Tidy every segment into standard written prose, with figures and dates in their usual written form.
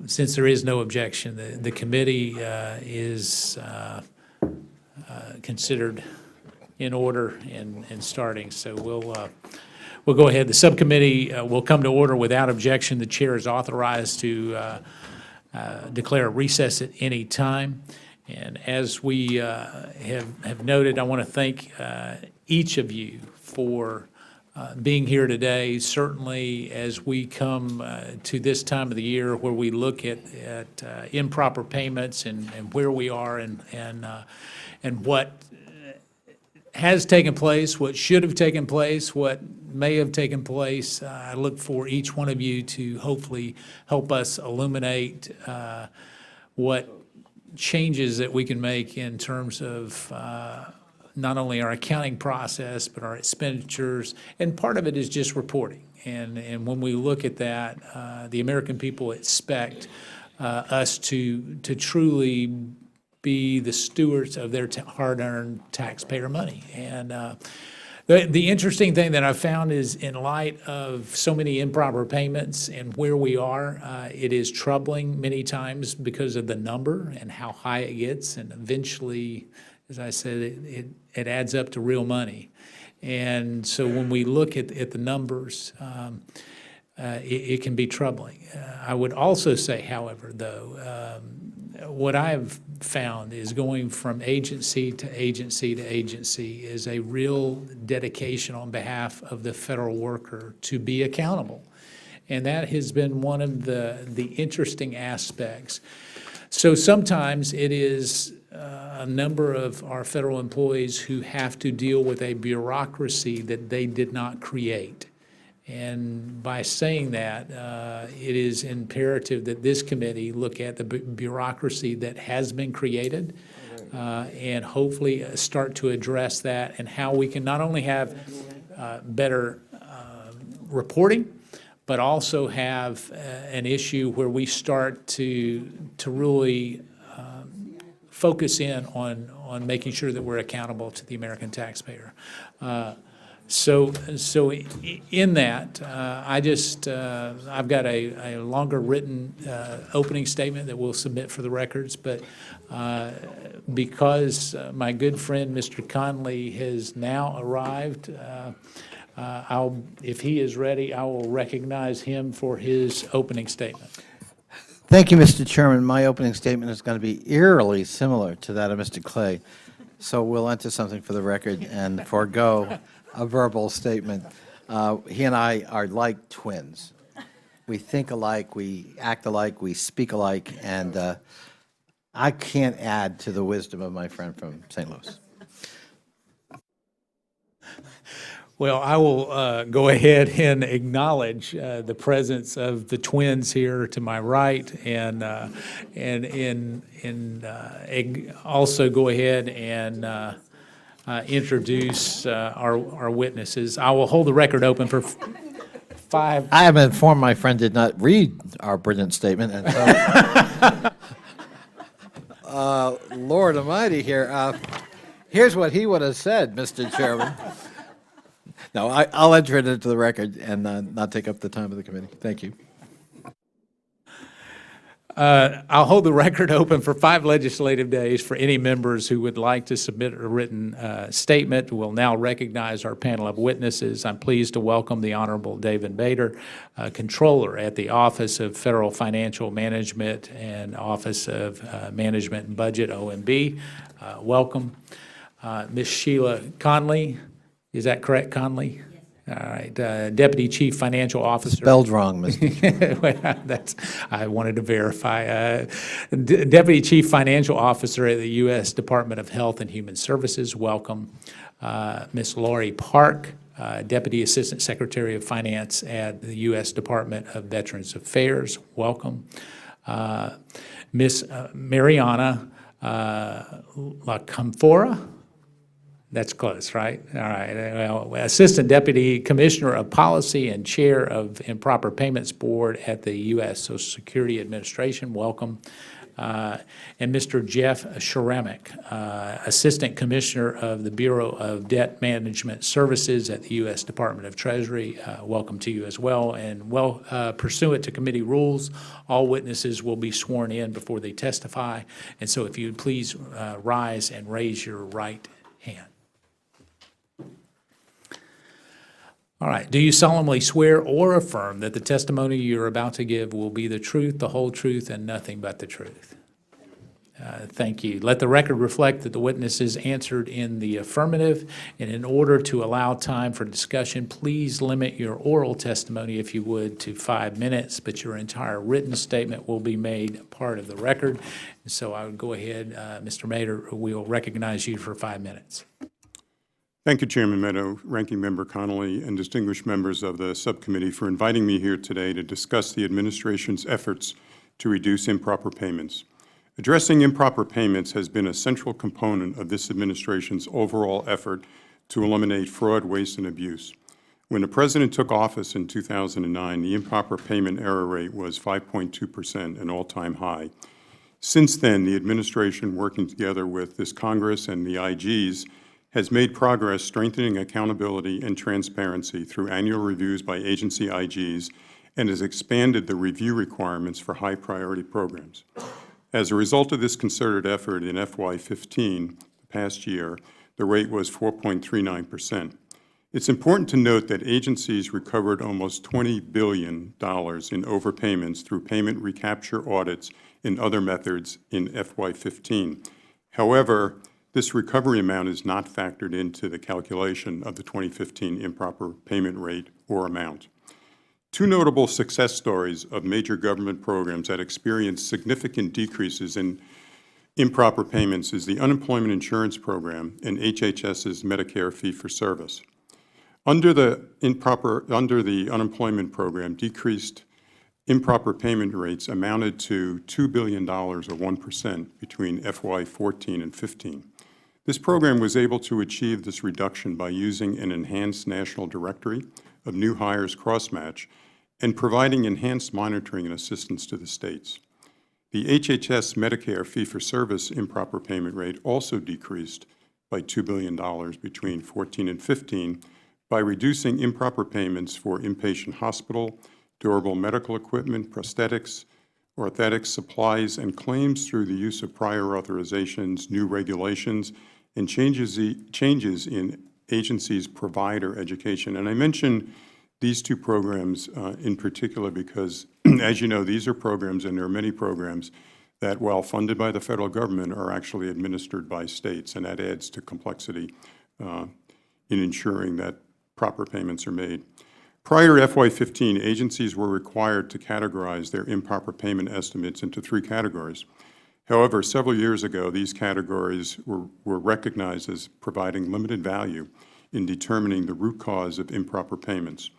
Since there is no objection, the committee is considered in order and starting. So we'll go ahead. The subcommittee will come to order without objection. The chair is authorized to declare a recess at any time. And as we have noted, I want to thank each of you for being here today. Certainly, as we come to this time of the year where we look at improper payments and where we are and what has taken place, what should have taken place, what may have taken place, I look for each one of you to hopefully help us illuminate what changes that we can make in terms of not only our accounting process, but our expenditures. And part of it is just reporting. And when we look at that, the American people expect us to truly be the stewards of their hard-earned taxpayer money. And the interesting thing that I've found is, in light of so many improper payments and where we are, it is troubling many times because of the number and how high it gets. And eventually, as I said, it adds up to real money. And so when we look at the numbers, it can be troubling. I would also say, however, though, what I've found is going from agency to agency to agency is a real dedication on behalf of the federal worker to be accountable. And that has been one of the interesting aspects. So sometimes it is a number of our federal employees who have to deal with a bureaucracy that they did not create. And by saying that, it is imperative that this committee look at the bureaucracy that has been created and hopefully start to address that, and how we can not only have better reporting, but also have an issue where we start to really focus in on making sure that we're accountable to the American taxpayer. So in that, I've got a longer written opening statement that we'll submit for the records, but because my good friend, Mr. Conley, has now arrived, if he is ready, I will recognize him for his opening statement. Thank you, Mr. Chairman. My opening statement is going to be eerily similar to that of Mr. Clay, so we'll enter something for the record and forego a verbal statement. He and I are like twins. We think alike, we act alike, we speak alike, and I can't add to the wisdom of my friend from St. Louis. Well, I will go ahead and acknowledge the presence of the twins here to my right, and also go ahead and introduce our witnesses. I will hold the record open for five. I am informed my friend did not read our brilliant statement, and so, Lord Almighty here. Here's what he would have said, Mr. Chairman. No, I'll enter it into the record and not take up the time of the committee. Thank you. I'll hold the record open for 5 legislative days for any members who would like to submit a written statement. We'll now recognize our panel of witnesses. I'm pleased to welcome the Honorable David Bader, Controller at the Office of Federal Financial Management and Office of Management and Budget, OMB. Welcome. Ms. Sheila Conley. Is that correct, Conley? All right, Deputy Chief Financial Officer. Spelled wrong, Mr. I wanted to verify. Deputy Chief Financial Officer at the U.S. Department of Health and Human Services, welcome. Ms. Lori Park, Deputy Assistant Secretary of Finance at the U.S. Department of Veterans Affairs, welcome. Ms. Mariana LaCamfora. That's close, right? All right. Well, Assistant Deputy Commissioner of Policy and Chair of Improper Payments Board at the U.S. Social Security Administration, welcome. and Mr. Jeff Sharemek, Assistant Commissioner of the Bureau of Debt Management Services at the U.S. Department of Treasury. Welcome to you as well. And pursuant to committee rules, all witnesses will be sworn in before they testify. And so if you would please rise and raise your right hand. All right. Do you solemnly swear or affirm that the testimony you're about to give will be the truth, the whole truth, and nothing but the truth? Thank you. Let the record reflect that the witnesses answered in the affirmative, and in order to allow time for discussion, please limit your oral testimony, if you would, to 5 minutes, but your entire written statement will be made part of the record. So I would go ahead, Mr. Mader, we'll recognize you for 5 minutes. Thank you, Chairman Meadow, Ranking Member Connolly, and distinguished members of the subcommittee for inviting me here today to discuss the administration's efforts to reduce improper payments. Addressing improper payments has been a central component of this administration's overall effort to eliminate fraud, waste, and abuse. When the President took office in 2009, the improper payment error rate was 5.2%, an all-time high. Since then, the administration, working together with this Congress and the IGs, has made progress strengthening accountability and transparency through annual reviews by agency IGs and has expanded the review requirements for high-priority programs. As a result of this concerted effort in FY15, the past year, the rate was 4.39%. It's important to note that agencies recovered almost $20 billion in overpayments through payment recapture audits and other methods in FY15. However, this recovery amount is not factored into the calculation of the 2015 improper payment rate or amount. Two notable success stories of major government programs that experienced significant decreases in improper payments is the Unemployment Insurance Program and HHS's Medicare Fee-for-Service. Under the unemployment program, decreased improper payment rates amounted to $2 billion, or 1%, between FY14 and 15. This program was able to achieve this reduction by using an enhanced national directory of new hires cross-match and providing enhanced monitoring and assistance to the states. The HHS Medicare Fee-for-Service improper payment rate also decreased by $2 billion between 14 and 15 by reducing improper payments for inpatient hospital, durable medical equipment, prosthetics, orthotics, supplies, and claims through the use of prior authorizations, new regulations, and changes in agencies' provider education. And I mention these two programs in particular because, as you know, these are programs, and there are many programs, that while funded by the federal government are actually administered by states, and that adds to complexity in ensuring that proper payments are made. Prior to FY15, agencies were required to categorize their improper payment estimates into 3 categories. However, several years ago, these categories were recognized as providing limited value in determining the root cause of improper payments.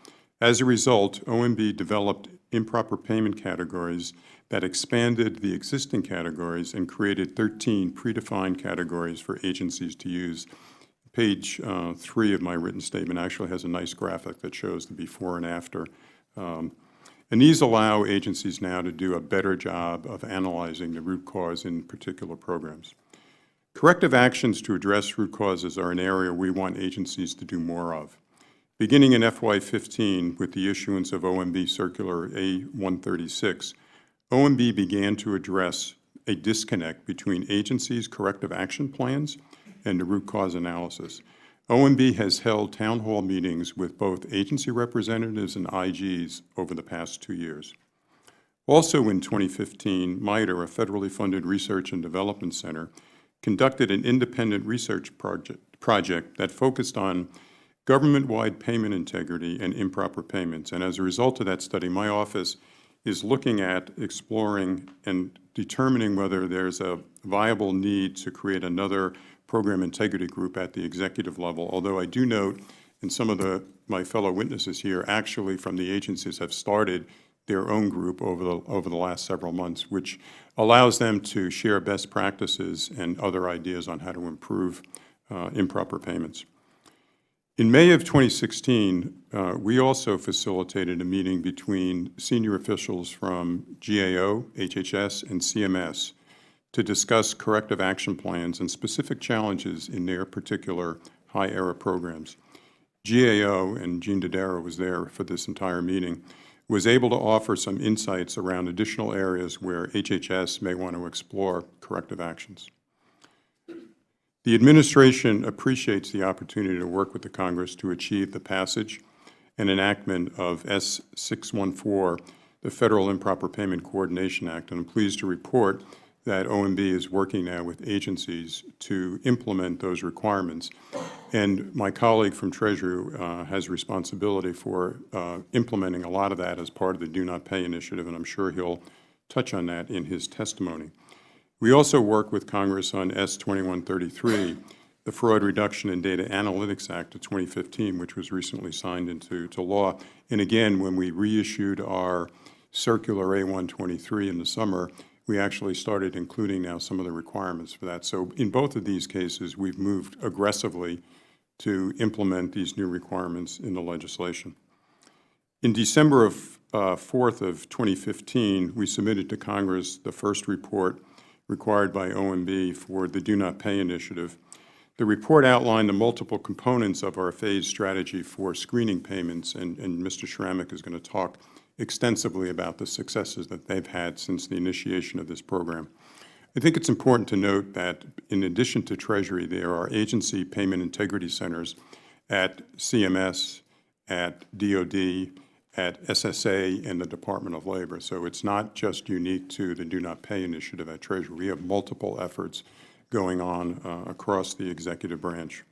As a result, OMB developed improper payment categories that expanded the existing categories and created 13 predefined categories for agencies to use. Page 3 of my written statement actually has a nice graphic that shows the before and after. And these allow agencies now to do a better job of analyzing the root cause in particular programs. Corrective actions to address root causes are an area we want agencies to do more of. Beginning in FY15 with the issuance of OMB Circular A-136, OMB began to address a disconnect between agencies' corrective action plans and the root cause analysis. OMB has held town hall meetings with both agency representatives and IGs over the past 2 years. Also in 2015, MITRE, a federally funded research and development center, conducted an independent research project that focused on government-wide payment integrity and improper payments. And as a result of that study, my office is looking at exploring and determining whether there's a viable need to create another program integrity group at the executive level, although I do note, and some of my fellow witnesses here actually from the agencies have started their own group over the last several months, which allows them to share best practices and other ideas on how to improve improper payments. In May of 2016, we also facilitated a meeting between senior officials from GAO, HHS, and CMS to discuss corrective action plans and specific challenges in their particular high-error programs. GAO, and Jean Dodaro was there for this entire meeting, was able to offer some insights around additional areas where HHS may want to explore corrective actions. The administration appreciates the opportunity to work with the Congress to achieve the passage and enactment of S614, the Federal Improper Payment Coordination Act, and I'm pleased to report that OMB is working now with agencies to implement those requirements. And my colleague from Treasury has responsibility for implementing a lot of that as part of the Do Not Pay initiative, and I'm sure he'll touch on that in his testimony. We also work with Congress on S2133, the Fraud Reduction and Data Analytics Act of 2015, which was recently signed into law. And again, when we reissued our Circular A123 in the summer, we actually started including now some of the requirements for that. So in both of these cases, we've moved aggressively to implement these new requirements in the legislation. In December of 4th of 2015, we submitted to Congress the first report required by OMB for the Do Not Pay initiative. The report outlined the multiple components of our phased strategy for screening payments, and Mr. Schramik is going to talk extensively about the successes that they've had since the initiation of this program. I think it's important to note that in addition to Treasury, there are agency payment integrity centers at CMS, at DOD, at SSA, and the Department of Labor. So it's not just unique to the Do Not Pay initiative at Treasury. We have multiple efforts going on across the executive branch.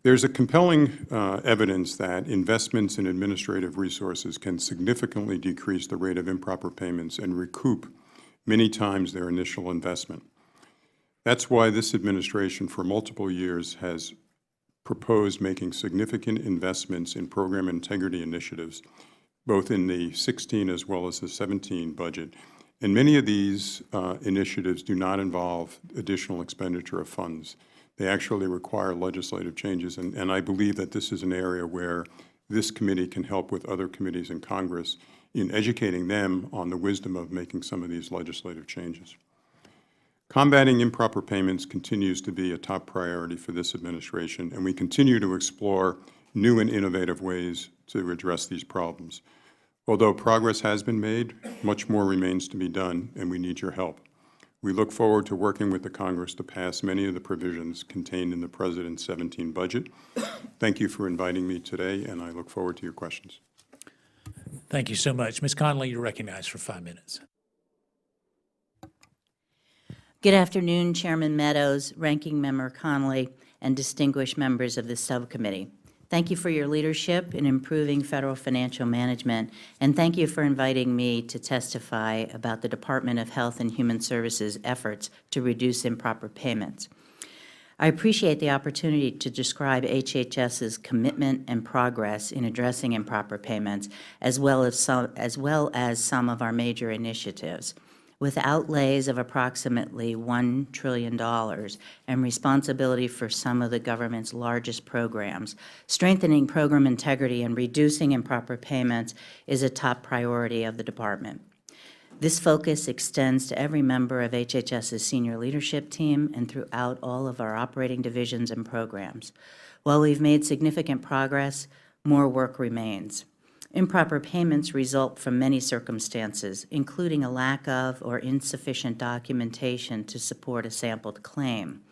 There's a compelling evidence that investments in administrative resources can significantly decrease the rate of improper payments and recoup many times their initial investment. That's why this administration for multiple years has proposed making significant investments in program integrity initiatives, both in the 16 as well as the 17 budget. And many of these initiatives do not involve additional expenditure of funds. They actually require legislative changes, and I believe that this is an area where this committee can help with other committees in Congress in educating them on the wisdom of making some of these legislative changes. Combating improper payments continues to be a top priority for this administration, and we continue to explore new and innovative ways to address these problems. Although progress has been made, much more remains to be done, and we need your help. We look forward to working with the Congress to pass many of the provisions contained in the President's 17 budget. Thank you for inviting me today, and I look forward to your questions. Thank you so much. Ms. Conley, you're recognized for 5 minutes. Good afternoon, Chairman Meadows, Ranking Member Conley, and distinguished members of the subcommittee. Thank you for your leadership in improving federal financial management, and thank you for inviting me to testify about the Department of Health and Human Services' efforts to reduce improper payments. I appreciate the opportunity to describe HHS's commitment and progress in addressing improper payments, as well as some of our major initiatives. With outlays of approximately $1 trillion and responsibility for some of the government's largest programs, strengthening program integrity and reducing improper payments is a top priority of the department. This focus extends to every member of HHS's senior leadership team and throughout all of our operating divisions and programs. While we've made significant progress, more work remains. Improper payments result from many circumstances, including a lack of or insufficient documentation to support a sampled claim.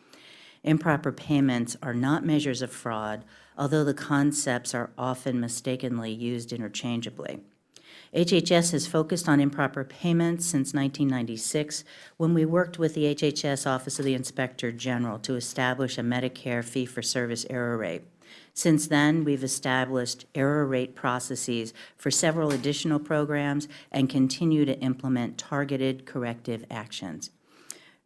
Improper payments are not measures of fraud, although the concepts are often mistakenly used interchangeably. HHS has focused on improper payments since 1996, when we worked with the HHS Office of the Inspector General to establish a Medicare fee-for-service error rate. Since then, we've established error rate processes for several additional programs and continue to implement targeted corrective actions.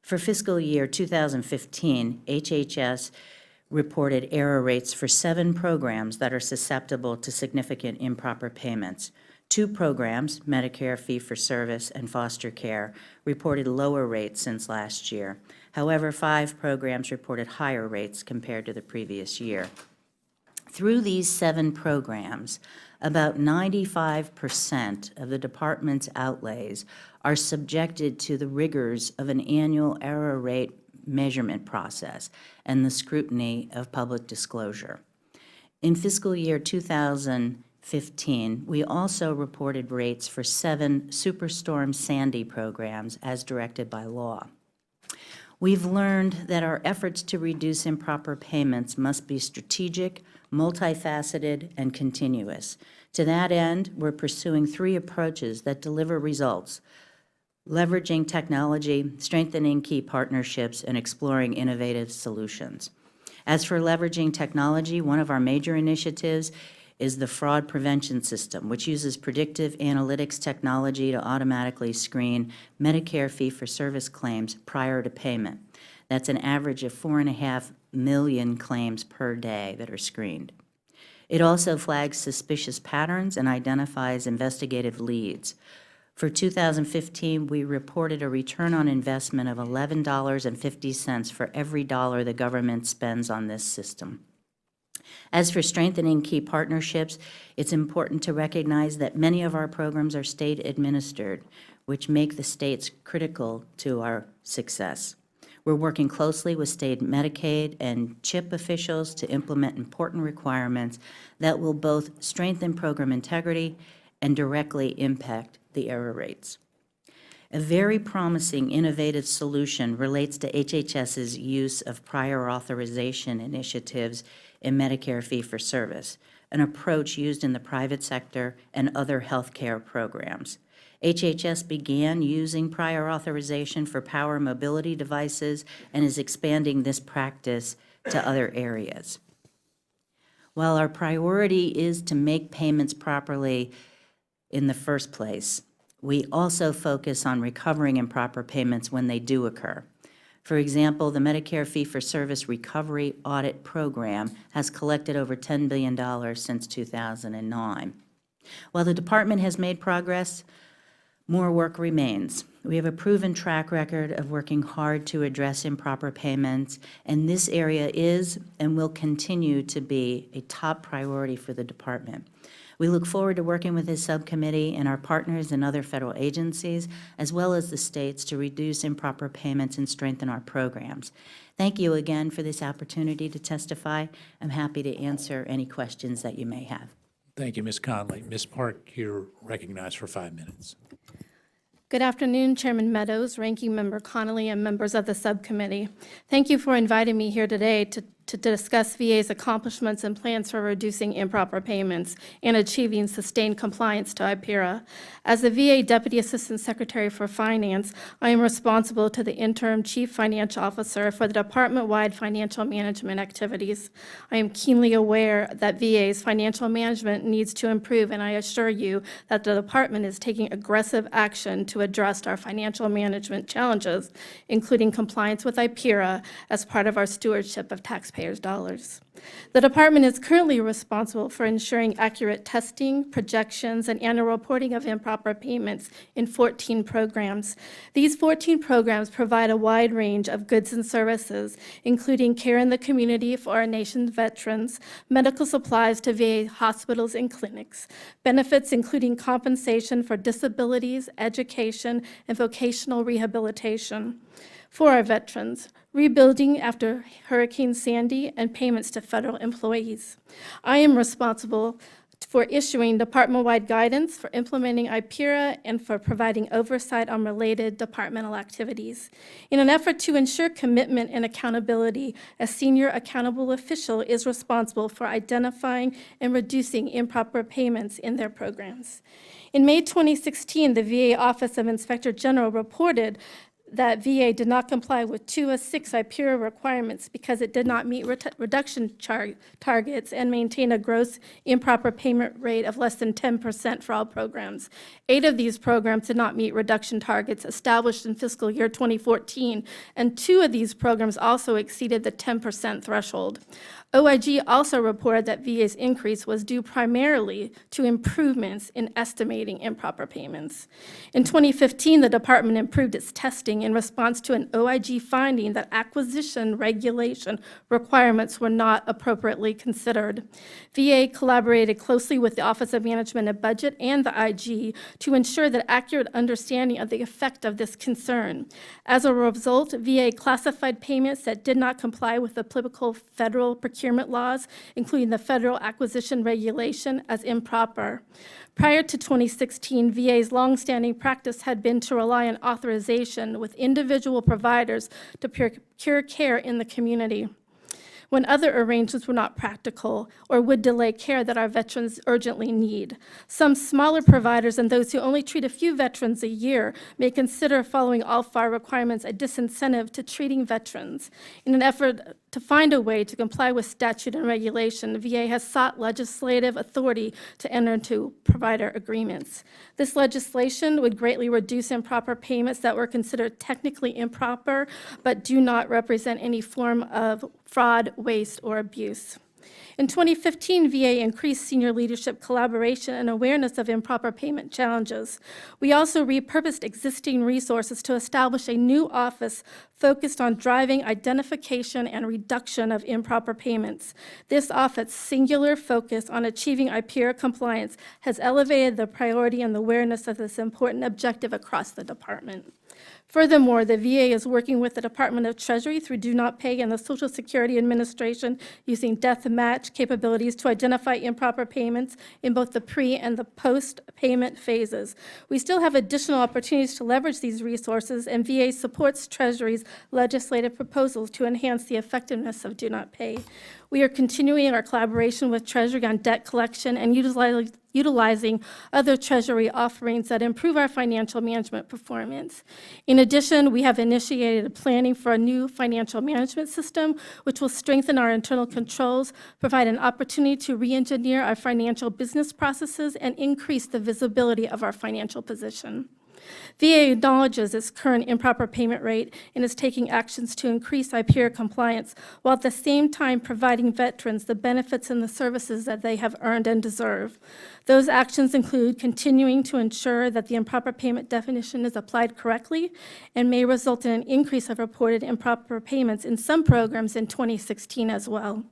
For fiscal year 2015, HHS reported error rates for 7 programs that are susceptible to significant improper payments. 2 programs, Medicare fee-for-service and foster care, reported lower rates since last year. However, 5 programs reported higher rates compared to the previous year. Through these 7 programs, about 95% of the department's outlays are subjected to the rigors of an annual error rate measurement process and the scrutiny of public disclosure. In fiscal year 2015, we also reported rates for 7 Superstorm Sandy programs as directed by law. We've learned that our efforts to reduce improper payments must be strategic, multifaceted, and continuous. To that end, we're pursuing 3 approaches that deliver results: leveraging technology, strengthening key partnerships, and exploring innovative solutions. As for leveraging technology, one of our major initiatives is the fraud prevention system, which uses predictive analytics technology to automatically screen Medicare fee-for-service claims prior to payment. That's an average of 4.5 million claims per day that are screened. It also flags suspicious patterns and identifies investigative leads. For 2015, we reported a return on investment of $11.50 for every dollar the government spends on this system. As for strengthening key partnerships, it's important to recognize that many of our programs are state-administered, which make the states critical to our success. We're working closely with state Medicaid and CHIP officials to implement important requirements that will both strengthen program integrity and directly impact the error rates. A very promising innovative solution relates to HHS's use of prior authorization initiatives in Medicare fee-for-service, an approach used in the private sector and other healthcare programs. HHS began using prior authorization for power mobility devices and is expanding this practice to other areas. While our priority is to make payments properly in the first place, we also focus on recovering improper payments when they do occur. For example, the Medicare Fee-for-Service Recovery Audit Program has collected over $10 billion since 2009. While the department has made progress, more work remains. We have a proven track record of working hard to address improper payments, and this area is and will continue to be a top priority for the department. We look forward to working with this subcommittee and our partners in other federal agencies, as well as the states, to reduce improper payments and strengthen our programs. Thank you again for this opportunity to testify. I'm happy to answer any questions that you may have. Thank you, Ms. Conley. Ms. Park, you're recognized for 5 minutes. Good afternoon, Chairman Meadows, Ranking Member Connolly, and members of the subcommittee. Thank you for inviting me here today to discuss VA's accomplishments and plans for reducing improper payments and achieving sustained compliance to IPERA. As the VA Deputy Assistant Secretary for Finance, I am responsible to the Interim Chief Financial Officer for the department-wide financial management activities. I am keenly aware that VA's financial management needs to improve, and I assure you that the department is taking aggressive action to address our financial management challenges, including compliance with IPERA as part of our stewardship of taxpayers' dollars. The department is currently responsible for ensuring accurate testing, projections, and annual reporting of improper payments in 14 programs. These 14 programs provide a wide range of goods and services, including care in the community for our nation's veterans, medical supplies to VA hospitals and clinics, benefits including compensation for disabilities, education, and vocational rehabilitation for our veterans, rebuilding after Hurricane Sandy, and payments to federal employees. I am responsible for issuing department-wide guidance, for implementing IPERA, and for providing oversight on related departmental activities. In an effort to ensure commitment and accountability, a senior accountable official is responsible for identifying and reducing improper payments in their programs. In May 2016, the VA Office of Inspector General reported that VA did not comply with 2 of 6 IPERA requirements because it did not meet reduction targets and maintain a gross improper payment rate of less than 10% for all programs. 8 of these programs did not meet reduction targets established in fiscal year 2014, and 2 of these programs also exceeded the 10% threshold. OIG also reported that VA's increase was due primarily to improvements in estimating improper payments. In 2015, the department improved its testing meeting in response to an OIG finding that acquisition regulation requirements were not appropriately considered. VA collaborated closely with the Office of Management and Budget and the IG to ensure that accurate understanding of the effect of this concern. As a result, VA classified payments that did not comply with applicable federal procurement laws, including the Federal Acquisition Regulation, as improper. Prior to 2016, VA's longstanding practice had been to rely on authorization with individual providers to procure care in the community when other arrangements were not practical or would delay care that our veterans urgently need. Some smaller providers and those who only treat a few veterans a year may consider following all FAR requirements a disincentive to treating veterans. In an effort to find a way to comply with statute and regulation, VA has sought legislative authority to enter into provider agreements. This legislation would greatly reduce improper payments that were considered technically improper but do not represent any form of fraud, waste, or abuse. In 2015, VA increased senior leadership collaboration and awareness of improper payment challenges. We also repurposed existing resources to establish a new office focused on driving identification and reduction of improper payments. This office's singular focus on achieving IPERA compliance has elevated the priority and the awareness of this important objective across the department. Furthermore, the VA is working with the Department of Treasury through Do Not Pay and the Social Security Administration using death match capabilities to identify improper payments in both the pre- and the post-payment phases. We still have additional opportunities to leverage these resources, and VA supports Treasury's legislative proposals to enhance the effectiveness of Do Not Pay. We are continuing our collaboration with Treasury on debt collection and utilizing other Treasury offerings that improve our financial management performance. In addition, we have initiated planning for a new financial management system, which will strengthen our internal controls, provide an opportunity to re-engineer our financial business processes, and increase the visibility of our financial position. VA acknowledges its current improper payment rate and is taking actions to increase IPERA compliance, while at the same time providing veterans the benefits and the services that they have earned and deserve. Those actions include continuing to ensure that the improper payment definition is applied correctly and may result in an increase of reported improper payments in some programs in 2016 as well.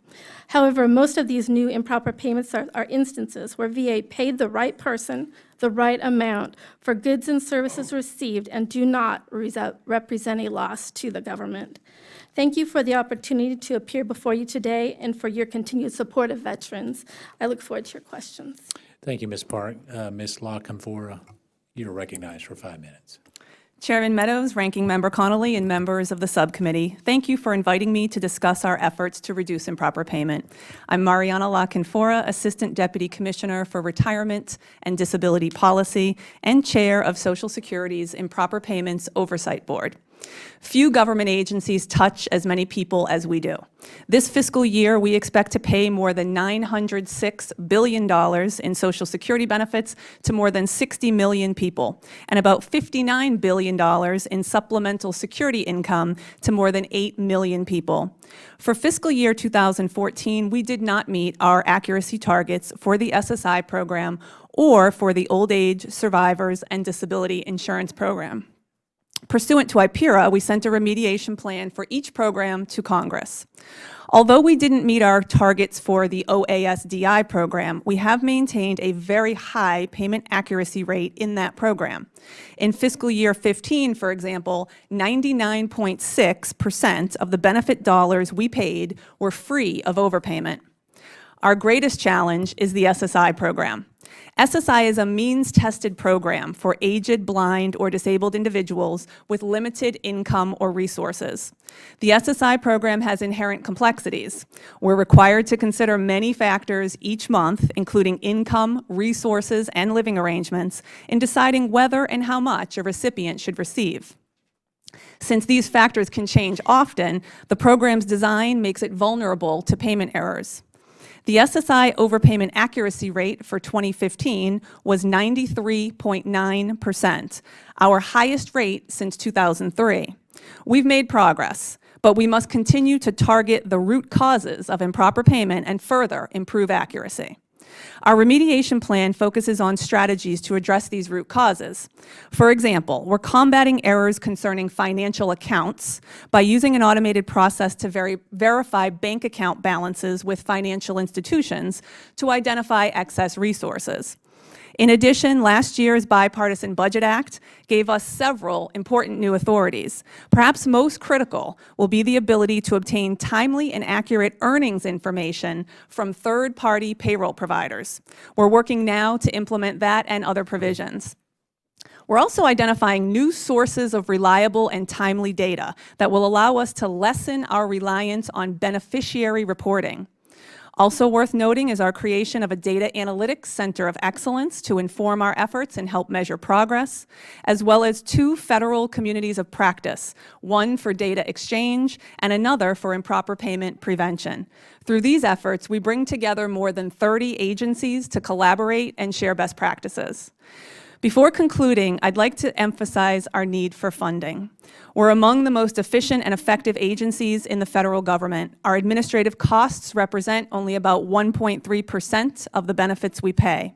However, most of these new improper payments are instances where VA paid the right person the right amount for goods and services received and do not represent a loss to the government. Thank you for the opportunity to appear before you today and for your continued support of veterans. I look forward to your questions. Thank you, Ms. Park. Ms. LaConfora, you're recognized for 5 minutes. Chairman Meadows, Ranking Member Connolly, and members of the subcommittee, thank you for inviting me to discuss our efforts to reduce improper payment. I'm Mariana LaConfora, Assistant Deputy Commissioner for Retirement and Disability Policy and Chair of Social Security's Improper Payments Oversight Board. Few government agencies touch as many people as we do. This fiscal year, we expect to pay more than $906 billion in Social Security benefits to more than 60 million people, and about $59 billion in supplemental security income to more than 8 million people. For fiscal year 2014, we did not meet our accuracy targets for the SSI program or for the Old Age, Survivors, and Disability Insurance Program. Pursuant to IPERA, we sent a remediation plan for each program to Congress. Although we didn't meet our targets for the OASDI program, we have maintained a very high payment accuracy rate in that program. In fiscal year 15, for example, 99.6% of the benefit dollars we paid were free of overpayment. Our greatest challenge is the SSI program. SSI is a means-tested program for aged, blind, or disabled individuals with limited income or resources. The SSI program has inherent complexities. We're required to consider many factors each month, including income, resources, and living arrangements, in deciding whether and how much a recipient should receive. Since these factors can change often, the program's design makes it vulnerable to payment errors. The SSI overpayment accuracy rate for 2015 was 93.9%, our highest rate since 2003. We've made progress, but we must continue to target the root causes of improper payment and further improve accuracy. Our remediation plan focuses on strategies to address these root causes. For example, we're combating errors concerning financial accounts by using an automated process to verify bank account balances with financial institutions to identify excess resources. In addition, last year's Bipartisan Budget Act gave us several important new authorities. Perhaps most critical will be the ability to obtain timely and accurate earnings information from third-party payroll providers. We're working now to implement that and other provisions. We're also identifying new sources of reliable and timely data that will allow us to lessen our reliance on beneficiary reporting. Also worth noting is our creation of a data analytics center of excellence to inform our efforts and help measure progress, as well as 2 federal communities of practice, one for data exchange and another for improper payment prevention. Through these efforts, we bring together more than 30 agencies to collaborate and share best practices. Before concluding, I'd like to emphasize our need for funding. We're among the most efficient and effective agencies in the federal government. Our administrative costs represent only about 1.3% of the benefits we pay.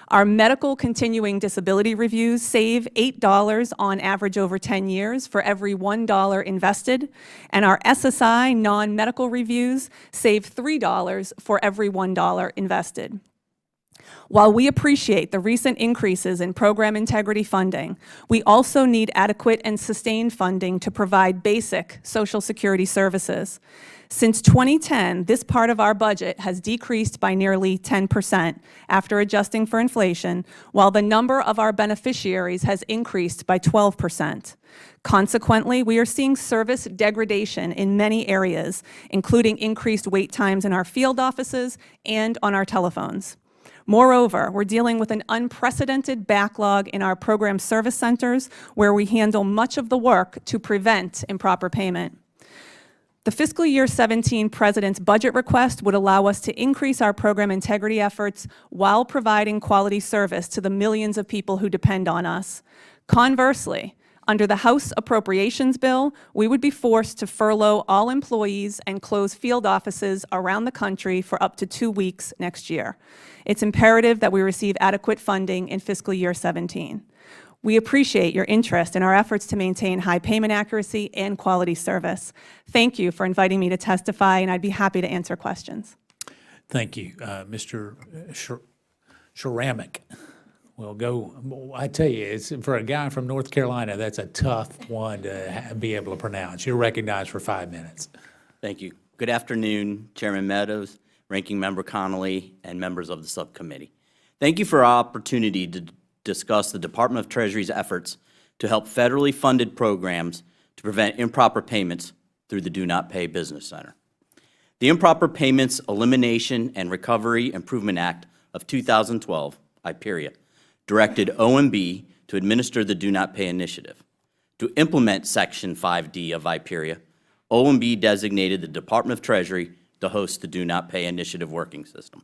Our medical continuing disability reviews save $8 on average over 10 years for every $1 invested, and our SSI non-medical reviews save $3 for every $1 invested. While we appreciate the recent increases in program integrity funding, we also need adequate and sustained funding to provide basic Social Security services. Since 2010, this part of our budget has decreased by nearly 10% after adjusting for inflation, while the number of our beneficiaries has increased by 12%. Consequently, we are seeing service degradation in many areas, including increased wait times in our field offices and on our telephones. Moreover, we're dealing with an unprecedented backlog in our program service centers, where we handle much of the work to prevent improper payment. The fiscal year 17 President's budget request would allow us to increase our program integrity efforts while providing quality service to the millions of people who depend on us. Conversely, under the House Appropriations Bill, we would be forced to furlough all employees and close field offices around the country for up to 2 weeks next year. It's imperative that we receive adequate funding in fiscal year 17. We appreciate your interest in our efforts to maintain high payment accuracy and quality service. Thank you for inviting me to testify, and I'd be happy to answer questions. Thank you, Mr. Sharamick. We'll go, I tell you, it's, for a guy from North Carolina, that's a tough one to be able to pronounce. You're recognized for 5 minutes. Thank you. Good afternoon, Chairman Meadows, Ranking Member Connolly, and members of the subcommittee. Thank you for our opportunity to discuss the Department of Treasury's efforts to help federally funded programs to prevent improper payments through the Do Not Pay Business Center. The Improper Payments Elimination and Recovery Improvement Act of 2012, IPERIA, directed OMB to administer the Do Not Pay initiative. To implement Section 5D of IPERIA, OMB designated the Department of Treasury to host the Do Not Pay initiative working system.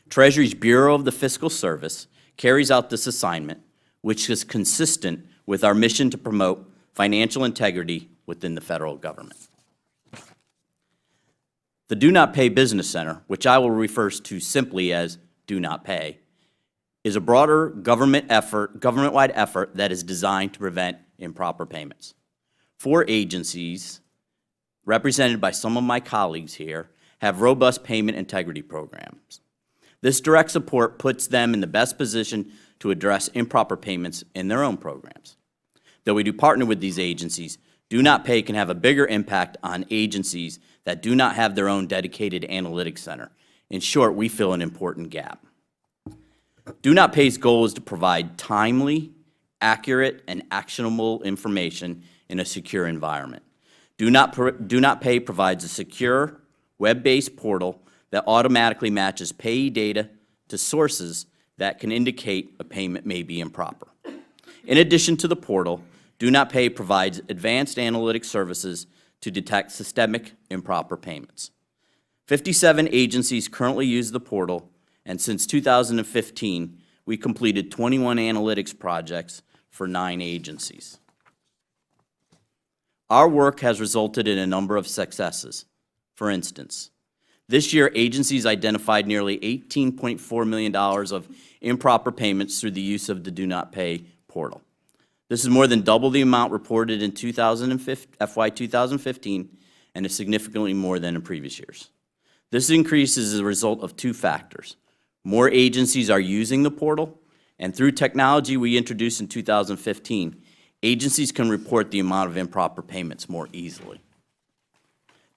Treasury's Bureau of the Fiscal Service carries out this assignment, which is consistent with our mission to promote financial integrity within the federal government. The Do Not Pay Business Center, which I will refer to simply as Do Not Pay, is a broader government-wide effort that is designed to prevent improper payments. 4 agencies, represented by some of my colleagues here, have robust payment integrity programs. This direct support puts them in the best position to address improper payments in their own programs. Though we do partner with these agencies, Do Not Pay can have a bigger impact on agencies that do not have their own dedicated analytics center. In short, we fill an important gap. Do Not Pay's goal is to provide timely, accurate, and actionable information in a secure environment. Do Not Pay provides a secure, web-based portal that automatically matches payee data to sources that can indicate a payment may be improper. In addition to the portal, Do Not Pay provides advanced analytic services to detect systemic improper payments. 57 agencies currently use the portal, and since 2015, we completed 21 analytics projects for 9 agencies. Our work has resulted in a number of successes. For instance, This year, agencies identified nearly $18.4 million of improper payments through the use of the Do Not Pay portal. This is more than double the amount reported in FY 2015 and is significantly more than in previous years. This increase is a result of two factors. More agencies are using the portal, and through technology we introduced in 2015, agencies can report the amount of improper payments more easily.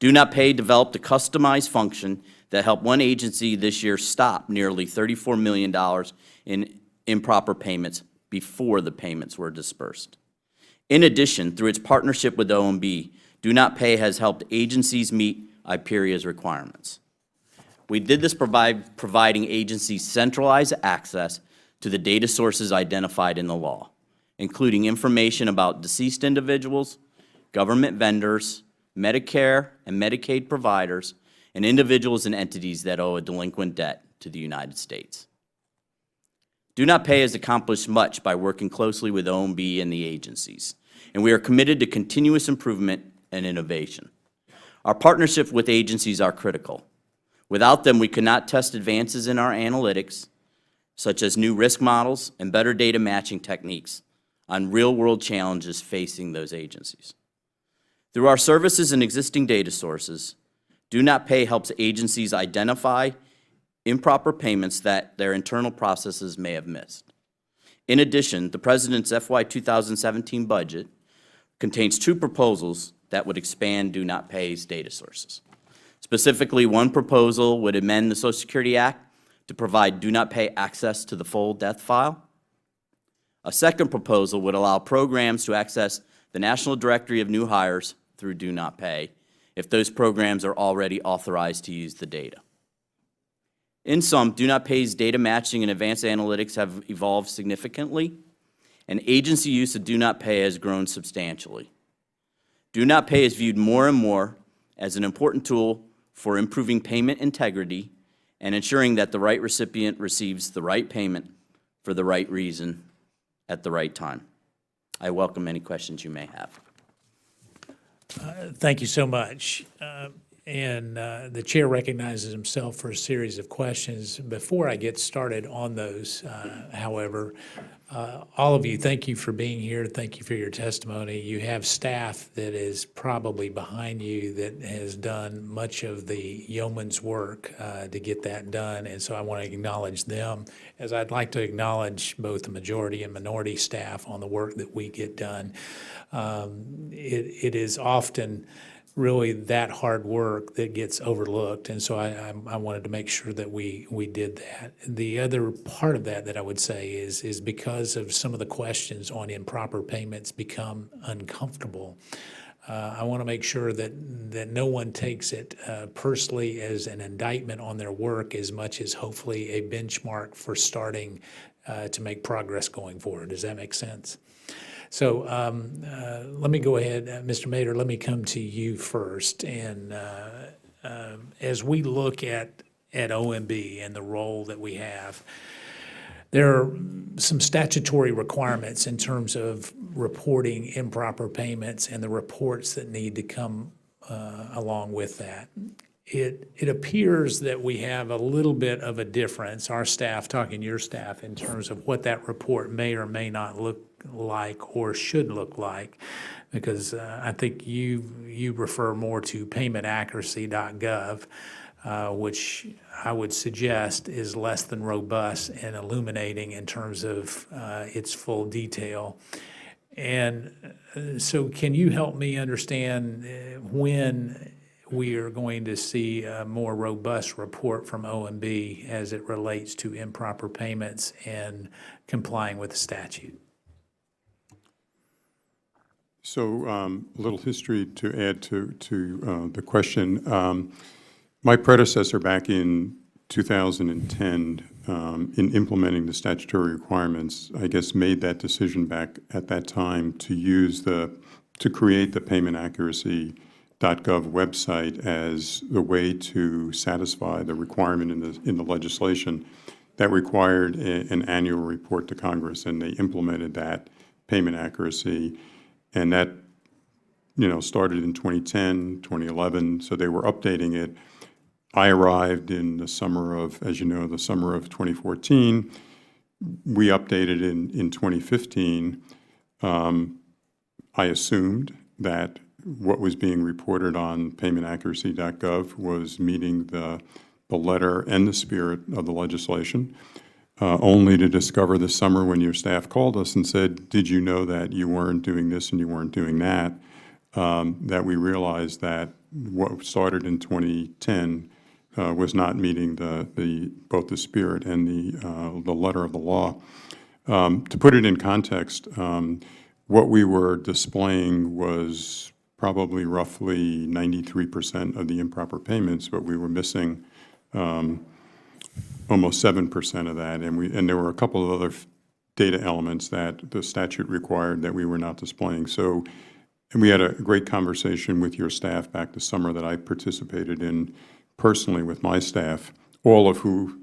Do Not Pay developed a customized function that helped one agency this year stop nearly $34 million in improper payments before the payments were dispersed. In addition, through its partnership with OMB, Do Not Pay has helped agencies meet IPERIA's requirements. We did this providing agencies centralized access to the data sources identified in the law, including information about deceased individuals, government vendors, Medicare and Medicaid providers, and individuals and entities that owe a delinquent debt to the United States. Do Not Pay has accomplished much by working closely with OMB and the agencies, and we are committed to continuous improvement and innovation. Our partnership with agencies are critical. Without them, we could not test advances in our analytics, such as new risk models and better data matching techniques on real-world challenges facing those agencies. Through our services and existing data sources, Do Not Pay helps agencies identify improper payments that their internal processes may have missed. In addition, the President's FY 2017 budget contains two proposals that would expand Do Not Pay's data sources. Specifically, one proposal would amend the Social Security Act to provide Do Not Pay access to the full death file. A second proposal would allow programs to access the National Directory of New Hires through Do Not Pay if those programs are already authorized to use the data. In sum, Do Not Pay's data matching and advanced analytics have evolved significantly, and agency use of Do Not Pay has grown substantially. Do Not Pay is viewed more and more as an important tool for improving payment integrity and ensuring that the right recipient receives the right payment for the right reason at the right time. I welcome any questions you may have. Thank you so much. The chair recognizes himself for a series of questions. Before I get started on those, however, all of you, thank you for being here. Thank you for your testimony. You have staff that is probably behind you that has done much of the yeoman's work to get that done, and so I want to acknowledge them, as I'd like to acknowledge both the majority and minority staff on the work that we get done. It is often really that hard work that gets overlooked, and so I wanted to make sure that we did that. The other part of that I would say is because of some of the questions on improper payments become uncomfortable. I want to make sure that no one takes it personally as an indictment on their work as much as hopefully a benchmark for starting to make progress going forward. Does that make sense? So let me go ahead, Mr. Mader, let me come to you first. And as we look at OMB and the role that we have, there are some statutory requirements in terms of reporting improper payments and the reports that need to come along with that. It appears that we have a little bit of a difference, our staff, talking your staff, in terms of what that report may or may not look like or should look like, because I think you refer more to payment.accuracy.gov, which I would suggest is less than robust and illuminating in terms of its full detail. And so can you help me understand when we are going to see a more robust report from OMB as it relates to improper payments and complying with the statute? So a little history to add to the question. My predecessor back in 2010, in implementing the statutory requirements, I guess made that decision back at that time to create the payment.accuracy.gov website as the way to satisfy the requirement in the legislation that required an annual report to Congress, and they implemented that payment accuracy. And that, started in 2010, 2011, so they were updating it. I arrived in the summer of, as you know, the summer of 2014. We updated in 2015. I assumed that what was being reported on paymentAccuracy.gov was meeting the letter and the spirit of the legislation, only to discover this summer when your staff called us and said, did you know that you weren't doing this and you weren't doing that, that we realized that what started in 2010 was not meeting both the spirit and the letter of the law. To put it in context, what we were displaying was probably roughly 93% of the improper payments, but we were missing almost 7% of that, and there were a couple of other data elements that the statute required that we were not displaying. So, and we had a great conversation with your staff back this summer that I participated in personally with my staff, all of who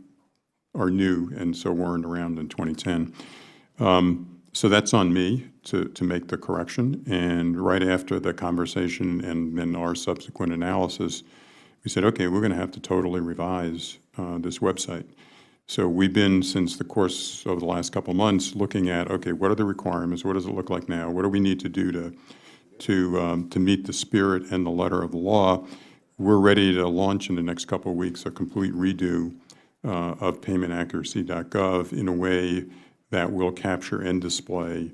are new and so weren't around in 2010. So that's on me to make the correction. And right after the conversation and then our subsequent analysis, we said, okay, we're going to have to totally revise this website. So we've been, since the course of the last couple of months, looking at, okay, what are the requirements? What does it look like now? What do we need to do to meet the spirit and the letter of the law? We're ready to launch in the next couple of weeks a complete redo of paymentAccuracy.gov in a way that will capture and display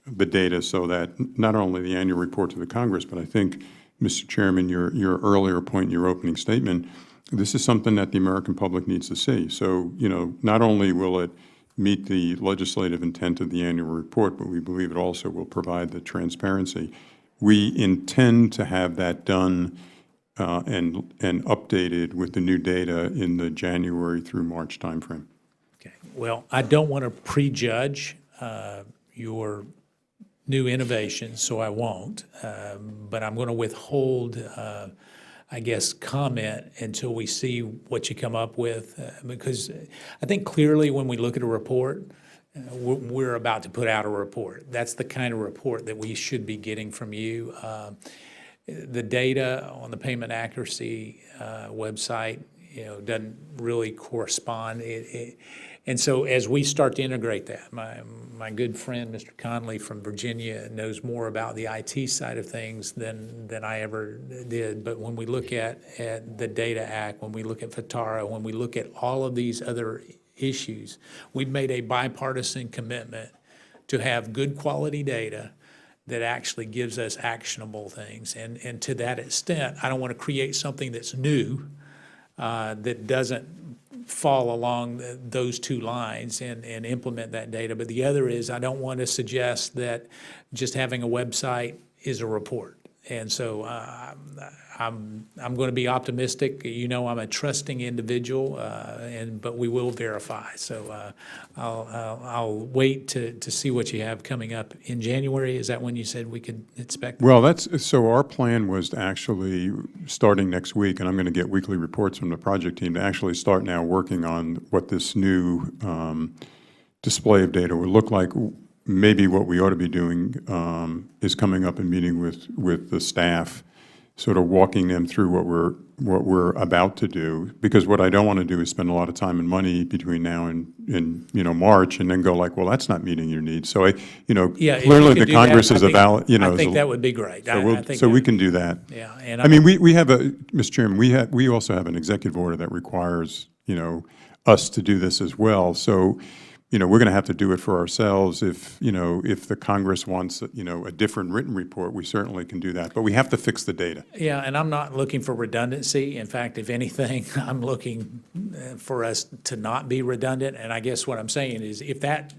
the data so that not only the annual report to the Congress, but I think, Mr. Chairman, your earlier point in your opening statement, this is something that the American public needs to see. So, you know, not only will it meet the legislative intent of the annual report, but we believe it also will provide the transparency. We intend to have that done and updated with the new data in the January through March timeframe. Okay. Well, I don't want to prejudge your new innovations, so I won't. But I'm going to withhold, I guess, comment until we see what you come up with, because I think clearly when we look at a report, we're about to put out a report. That's the kind of report that we should be getting from you. The data on the payment accuracy website, you know, doesn't really correspond. And so as we start to integrate that, my good friend, Mr. Conley from Virginia, knows more about the IT side of things than I ever did. But when we look at the Data Act, when we look at FATARA, when we look at all of these other issues, we've made a bipartisan commitment to have good quality data that actually gives us actionable things. And to that extent, I don't want to create something that's new that doesn't fall along those two lines and implement that data. But the other is, I don't want to suggest that just having a website is a report. And so I'm going to be optimistic. You know, I'm a trusting individual, but we will verify. So I'll wait to see what you have coming up in January. Is that when you said we could expect? Well, so our plan was to actually, starting next week, and I'm going to get weekly reports from the project team, to actually start now working on what this new display of data would look like. Maybe what we ought to be doing is coming up and meeting with the staff, sort of walking them through what we're about to do. Because what I don't want to do is spend a lot of time and money between now and March, and then go like, well, that's not meeting your needs. So Yeah, if you clearly could the do Congress that, is a valid, I think that would be great. So we can do that. Yeah, and I mean, we have Mr. Chairman, we also have an executive order that requires, us to do this as well. So, we're going to have to do it for ourselves. If the Congress wants, a different written report, we certainly can do that. But we have to fix the data. Yeah, and I'm not looking for redundancy. In fact, if anything, I'm looking for us to not be redundant. And I guess what I'm saying is, if that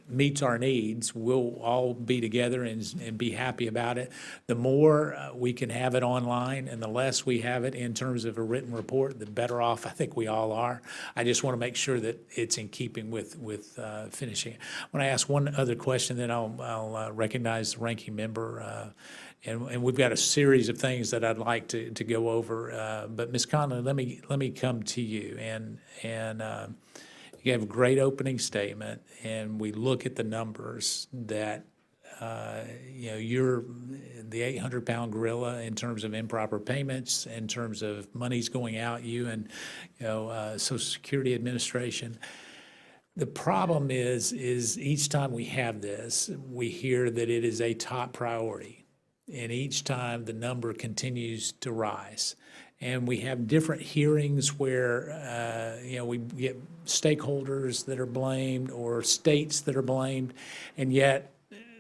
meets our needs, we'll all be together and be happy about it. The more we can have it online and the less we have it in terms of a written report, the better off I think we all are. I just want to make sure that it's in keeping with finishing it. When I ask one other question, then I'll recognize the ranking member. And we've got a series of things that I'd like to go over. But Ms. Conley, let me come to you. And you have a great opening statement, and we look at the numbers that you're the 800-pound gorilla in terms of improper payments, in terms of monies going out, you and, Social Security Administration. The problem is each time we have this, we hear that it is a top priority. And each time the number continues to rise. And we have different hearings where, we get stakeholders that are blamed or states that are blamed. And yet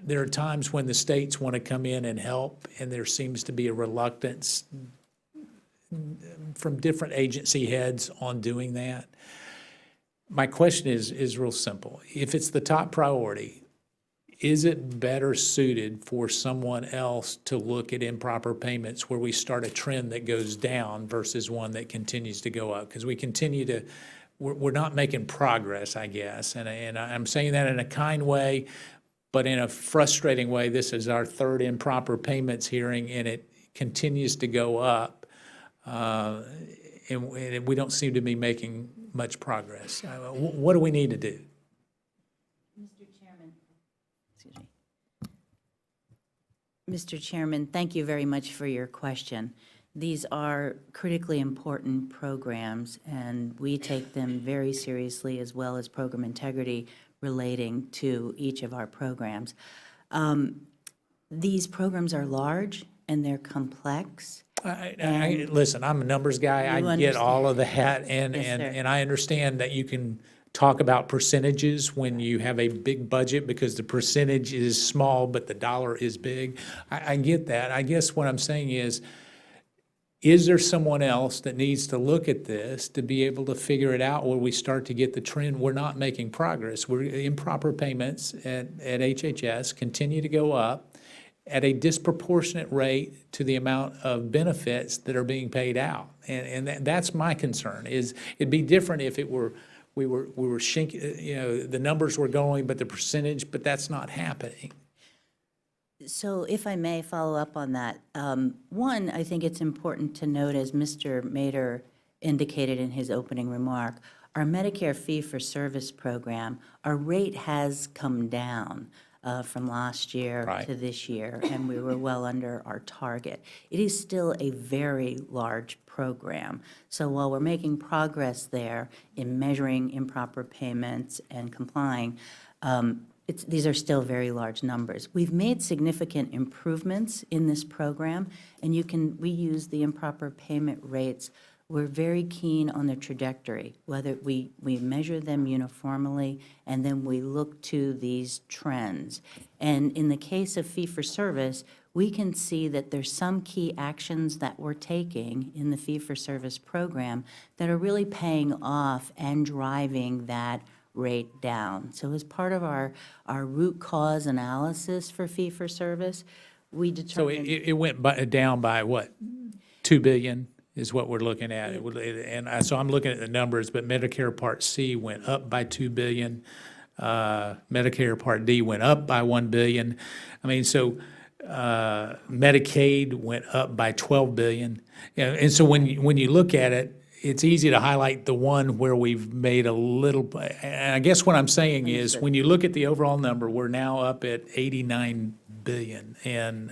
there are times when the states want to come in and help, and there seems to be a reluctance from different agency heads on doing that. My question is real simple. If it's the top priority, is it better suited for someone else to look at improper payments where we start a trend that goes down versus one that continues to go up? Because we're not making progress, I guess. And I'm saying that in a kind way, but in a frustrating way. This is our third improper payments hearing, and it continues to go up. And we don't seem to be making much progress. What do we need to do? Mr. Chairman, thank you very much for your question. These are critically important programs, and we take them very seriously, as well as program integrity relating to each of our programs. These programs are large and they're complex. Listen, I'm a numbers guy. I get all of that, and I understand that you can talk about percentages when you have a big budget because the percentage is small, but the dollar is big. I get that. I guess what I'm saying is there someone else that needs to look at this to be able to figure it out where we start to get the trend? We're not making progress. Improper payments at HHS continue to go up at a disproportionate rate to the amount of benefits that are being paid out. And that's my concern, is it'd be different if it were we were shinking, the numbers were going, but the percentage, but that's not happening. So if I may follow up on that, one, I think it's important to note, as Mr. Mader indicated in his opening remark, our Medicare fee-for-service program, our rate has come down from last year Right. to this year, and we were well under our target. It is still a very large program. So while we're making progress there in measuring improper payments and complying, these are still very large numbers. We've made significant improvements in this program, and we use the improper payment rates. We're very keen on the trajectory, whether we measure them uniformly, and then we look to these trends. And in the case of fee-for-service, we can see that there's some key actions that we're taking in the fee-for-service program that are really paying off and driving that rate down. So as part of our root cause analysis for fee-for-service, we So determined. it went down by what, 2 billion is what we're looking at. So I'm looking at the numbers, but Medicare Part C went up by 2 billion. Medicare Part D went up by 1 billion. I mean, so Medicaid went up by 12 billion. And so when you look at it, it's easy to highlight the one where we've made a little, and I guess what I'm saying is, when you look at the overall number, we're now up at 89 billion. And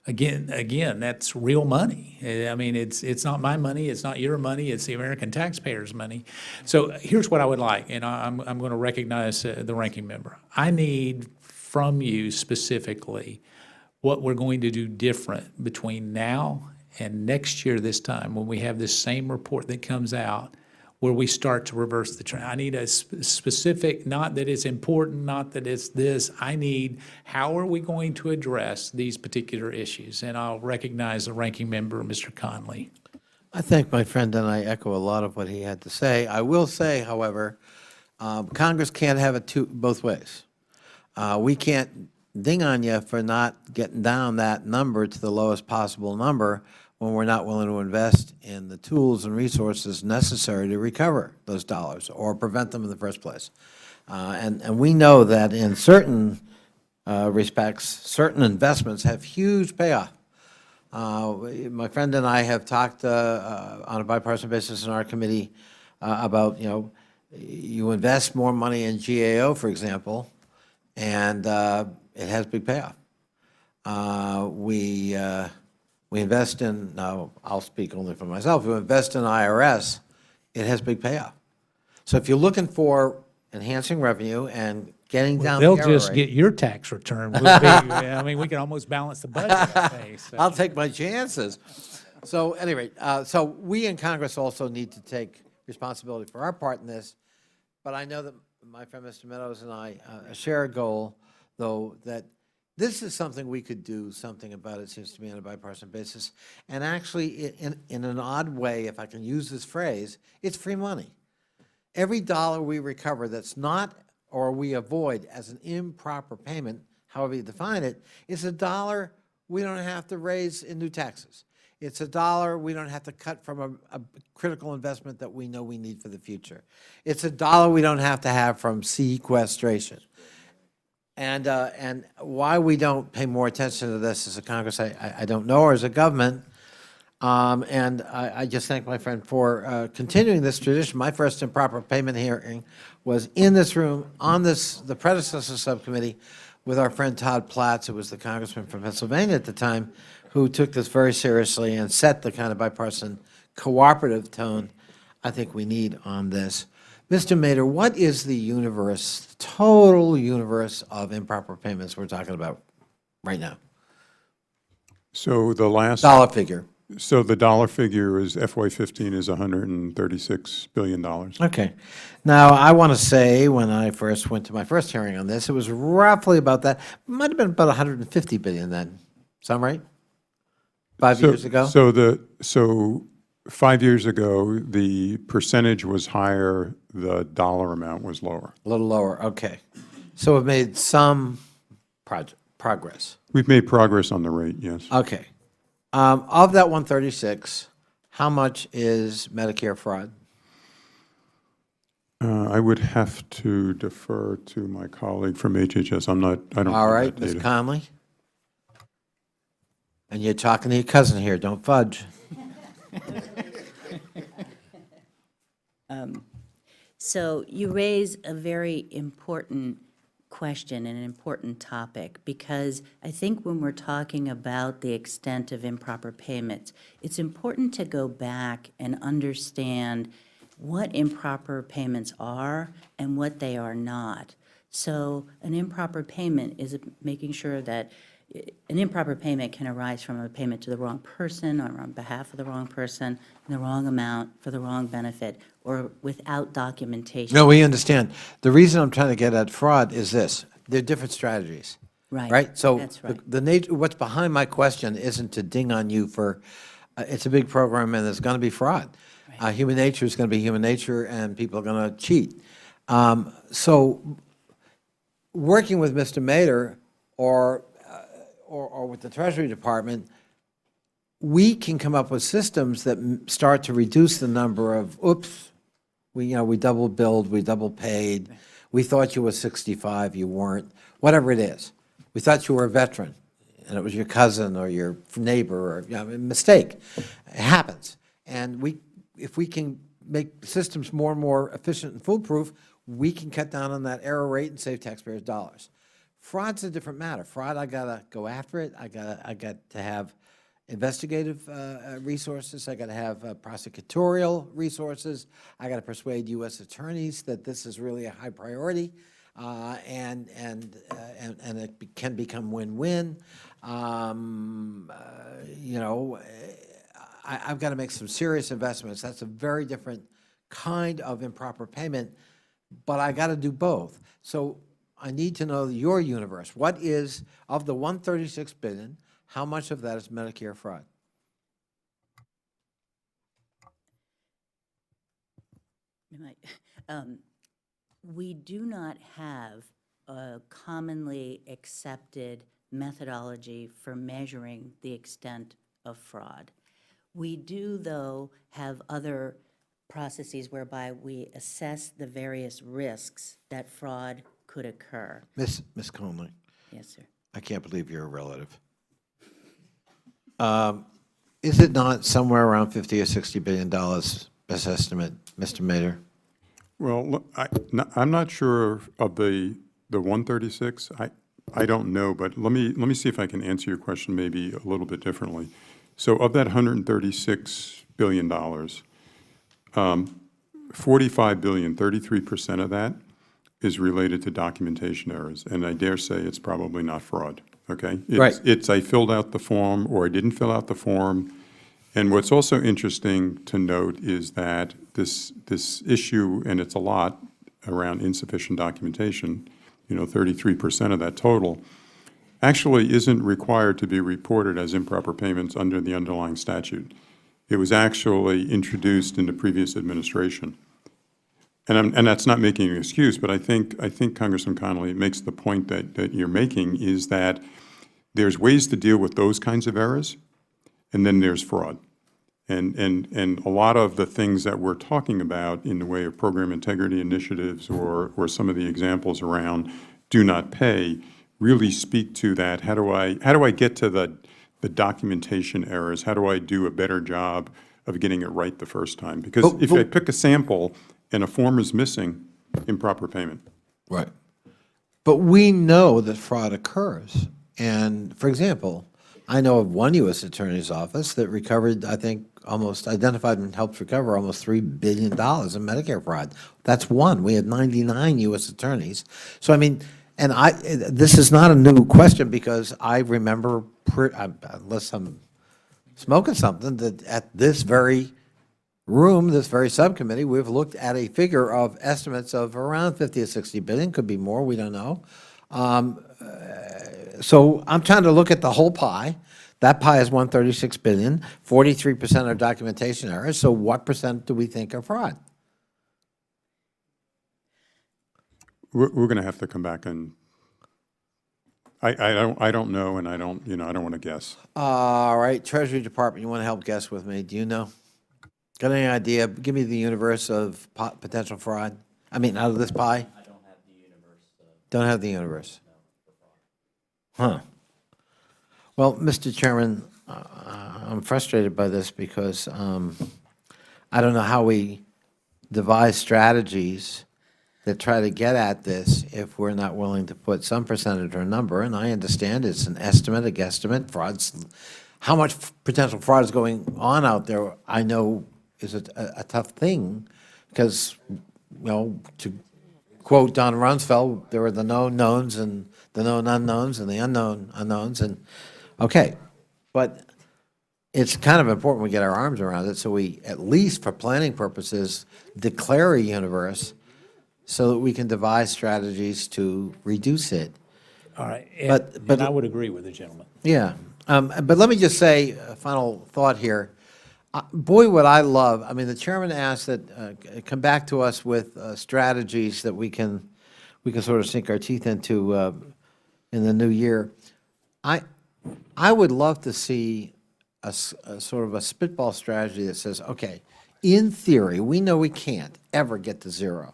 again, that's real money. I mean, it's not my money, it's not your money, it's the American taxpayers' money. So here's what I would like, and I'm going to recognize the ranking member. I need from you specifically what we're going to do different between now and next year this time, when we have this same report that comes out, where we start to reverse the trend. I need a specific, not that it's important, not that it's this. I need, how are we going to address these particular issues? And I'll recognize the ranking member, Mr. Conley. I think my friend and I echo a lot of what he had to say. I will say, however, Congress can't have it both ways. We can't ding on you for not getting down that number to the lowest possible number when we're not willing to invest in the tools and resources necessary to recover those dollars or prevent them in the first place. And we know that in certain respects, certain investments have huge payoff. My friend and I have talked on a bipartisan basis in our committee about, you invest more money in GAO, for example, and it has big payoff. We invest in, now, I'll speak only for myself, we invest in IRS, it has big payoff. So if you're looking for enhancing revenue and getting down the They'll error just rate, get your tax return. We'll be, I mean, we can almost balance the budget, I think, so. I'll take my chances. So anyway, so we in Congress also need to take responsibility for our part in this. But I know that my friend Mr. Meadows and I share a goal, though, that this is something we could do something about, it seems to me, on a bipartisan basis. And actually, in an odd way, if I can use this phrase, it's free money. Every dollar we recover that's not, or we avoid as an improper payment, however you define it, is a dollar we don't have to raise in new taxes. It's a dollar we don't have to cut from a critical investment that we know we need for the future. It's a dollar we don't have to have from sequestration. And why we don't pay more attention to this as a Congress, I don't know, or as a government. And I just thank my friend for continuing this tradition. My first improper payment hearing was in this room, on the predecessor subcommittee, with our friend Todd Platts, who was the congressman from Pennsylvania at the time, who took this very seriously and set the kind of bipartisan cooperative tone I think we need on this. Mr. Mader, what is the universe, total universe of improper payments we're talking about right now? So the last, Dollar figure. so the dollar figure is FY15 is $136 billion. Okay. Now, I want to say, when I first went to my first hearing on this, it was roughly about that. Might have been about 150 billion then. Sound right? 5 years ago? So 5 years ago, the percentage was higher, the dollar amount was lower. A little lower, okay. So we've made some progress. We've made progress on the rate, yes. Okay. Of that 136, how much is Medicare fraud? I would have to defer to my colleague from HHS. I don't All have right, that Ms. data. Conley? And you're talking to your cousin here, don't fudge. So you raise a very important question and an important topic, because I think when we're talking about the extent of improper payments, it's important to go back and understand what improper payments are and what they are not. So an improper payment is making sure that an improper payment can arise from a payment to the wrong person or on behalf of the wrong person, in the wrong amount for the wrong benefit, or without documentation. No, we understand. The reason I'm trying to get at fraud is this. There are different strategies. Right. Right? So That's right. the nature, what's behind my question isn't to ding on you for, it's a big program and there's going to be fraud. Human nature is going to be human nature and people are going to cheat. So working with Mr. Mader or with the Treasury Department, we can come up with systems that start to reduce the number of, oops, we double billed, we double paid, we thought you were 65, you weren't, whatever it is. We thought you were a veteran, and it was your cousin or your neighbor, or, a mistake. It happens. And if we can make systems more and more efficient and foolproof, we can cut down on that error rate and save taxpayers dollars. Fraud's a different matter. Fraud, I gotta go after it. I got to have investigative resources. I got to have prosecutorial resources. I got to persuade U.S. attorneys that this is really a high priority, and it can become win-win. I've got to make some serious investments. That's a very different kind of improper payment, but I got to do both. So I need to know your universe. What is, of the 136 billion, how much of that is Medicare fraud? We do not have a commonly accepted methodology for measuring the extent of fraud. We do, though, have other processes whereby we assess the various risks that fraud could occur. Miss Conley, Yes, sir. I can't believe you're a relative. Is it not somewhere around $50 or $60 billion, best estimate, Mr. Mader? Well, look, I'm not sure of the 136. I don't know, but let me see if I can answer your question maybe a little bit differently. So of that $136 billion, 45 billion, 33% of that is related to documentation errors, and I dare say it's probably not fraud, okay? Right. It's I filled out the form, or I didn't fill out the form. And what's also interesting to note is that this issue, and it's a lot around insufficient documentation, 33% of that total, actually isn't required to be reported as improper payments under the underlying statute. It was actually introduced in the previous administration. And that's not making an excuse, but I think Congressman Connolly makes the point that you're making, is that there's ways to deal with those kinds of errors, and then there's fraud. And a lot of the things that we're talking about in the way of program integrity initiatives, or some of the examples around do not pay, really speak to that. How do I get to the documentation errors? How do I do a better job of getting it right the first time? Because if I pick a sample and a form is missing, improper payment. Right. But we know that fraud occurs. And, for example, I know of one U.S. Attorney's Office that recovered, I think, identified and helped recover almost $3 billion in Medicare fraud. That's one. We had 99 U.S. attorneys. So, I mean, and this is not a new question, because I remember, unless I'm smoking something, that at this very room, this very subcommittee, we've looked at a figure of estimates of around 50 or 60 billion, could be more, we don't know. So I'm trying to look at the whole pie. That pie is 136 billion, 43% are documentation errors, so what percent do we think are fraud? We're going to have to come back and, I don't know, and I don't want to guess. All right, Treasury Department, you want to help guess with me? Do you know? Got any idea? Give me the universe of potential fraud. I mean, out of this pie? I don't have the universe. Don't have the universe. Huh. Well, Mr. Chairman, I'm frustrated by this because I don't know how we devise strategies that try to get at this if we're not willing to put some percentage or number. And I understand it's an estimate, a guesstimate. Fraud's, how much potential fraud is going on out there, I know is a tough thing, because, to quote Don Rumsfeld, there are the known knowns and the known unknowns and the unknown unknowns, and okay, but it's kind of important we get our arms around it, so we, at least for planning purposes, declare a universe so that we can devise strategies to reduce it. All right, But- and I would agree with the gentleman. Yeah, but let me just say a final thought here. Boy, what I love, I mean, the chairman asked that come back to us with strategies that we can sort of sink our teeth into in the new year. I would love to see a sort of a spitball strategy that says, okay, in theory, we know we can't ever get to zero,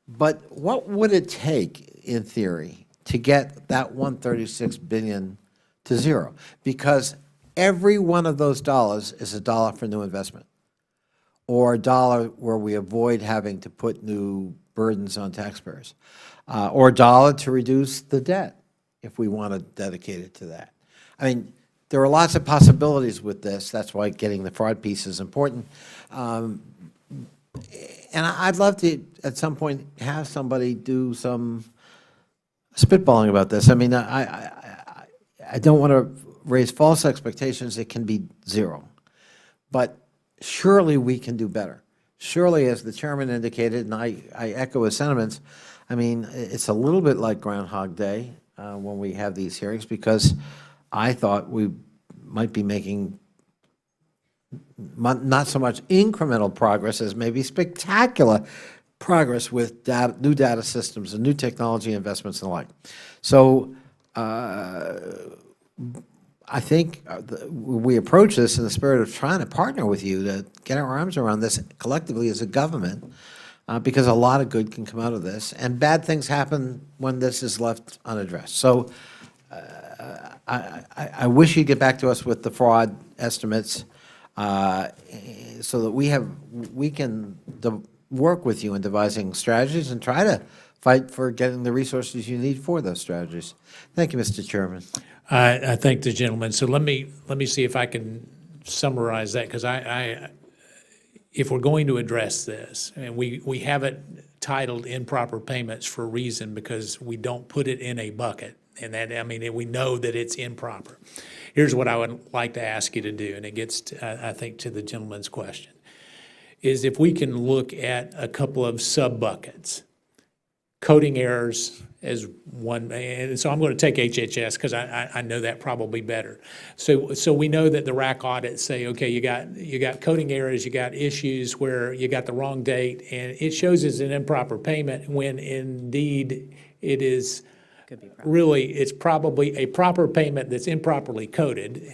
but what would it take, in theory, to get that 136 billion to zero? Because every one of those dollars is a dollar for new investment, or a dollar where we avoid having to put new burdens on taxpayers, or a dollar to reduce the debt if we want to dedicate it to that. I mean, there are lots of possibilities with this. That's why getting the fraud piece is important. And I'd love to, at some point, have somebody do some spitballing about this. I mean, I don't want to raise false expectations. It can be zero. But surely we can do better. Surely, as the chairman indicated, and I echo his sentiments, I mean, it's a little bit like Groundhog Day when we have these hearings, because I thought we might be making not so much incremental progress as maybe spectacular progress with new data systems and new technology investments and the like. So I think we approach this in the spirit of trying to partner with you to get our arms around this collectively as a government, because a lot of good can come out of this, and bad things happen when this is left unaddressed. So I wish you'd get back to us with the fraud estimates so that we can work with you in devising strategies and try to fight for getting the resources you need for those strategies. Thank you, Mr. Chairman. I thank the gentleman. So let me see if I can summarize that, because if we're going to address this, and we have it titled improper payments for a reason, because we don't put it in a bucket. And that, I mean, we know that it's improper. Here's what I would like to ask you to do, and it gets, I think, to the gentleman's question, is if we can look at a couple of sub-buckets. Coding errors as one, and so I'm going to take HHS because I know that probably better. So we know that the RAC audits say, okay, you got coding errors, you got issues where you got the wrong date, and it shows as an improper payment when indeed it is really, it's probably a proper payment that's improperly coded,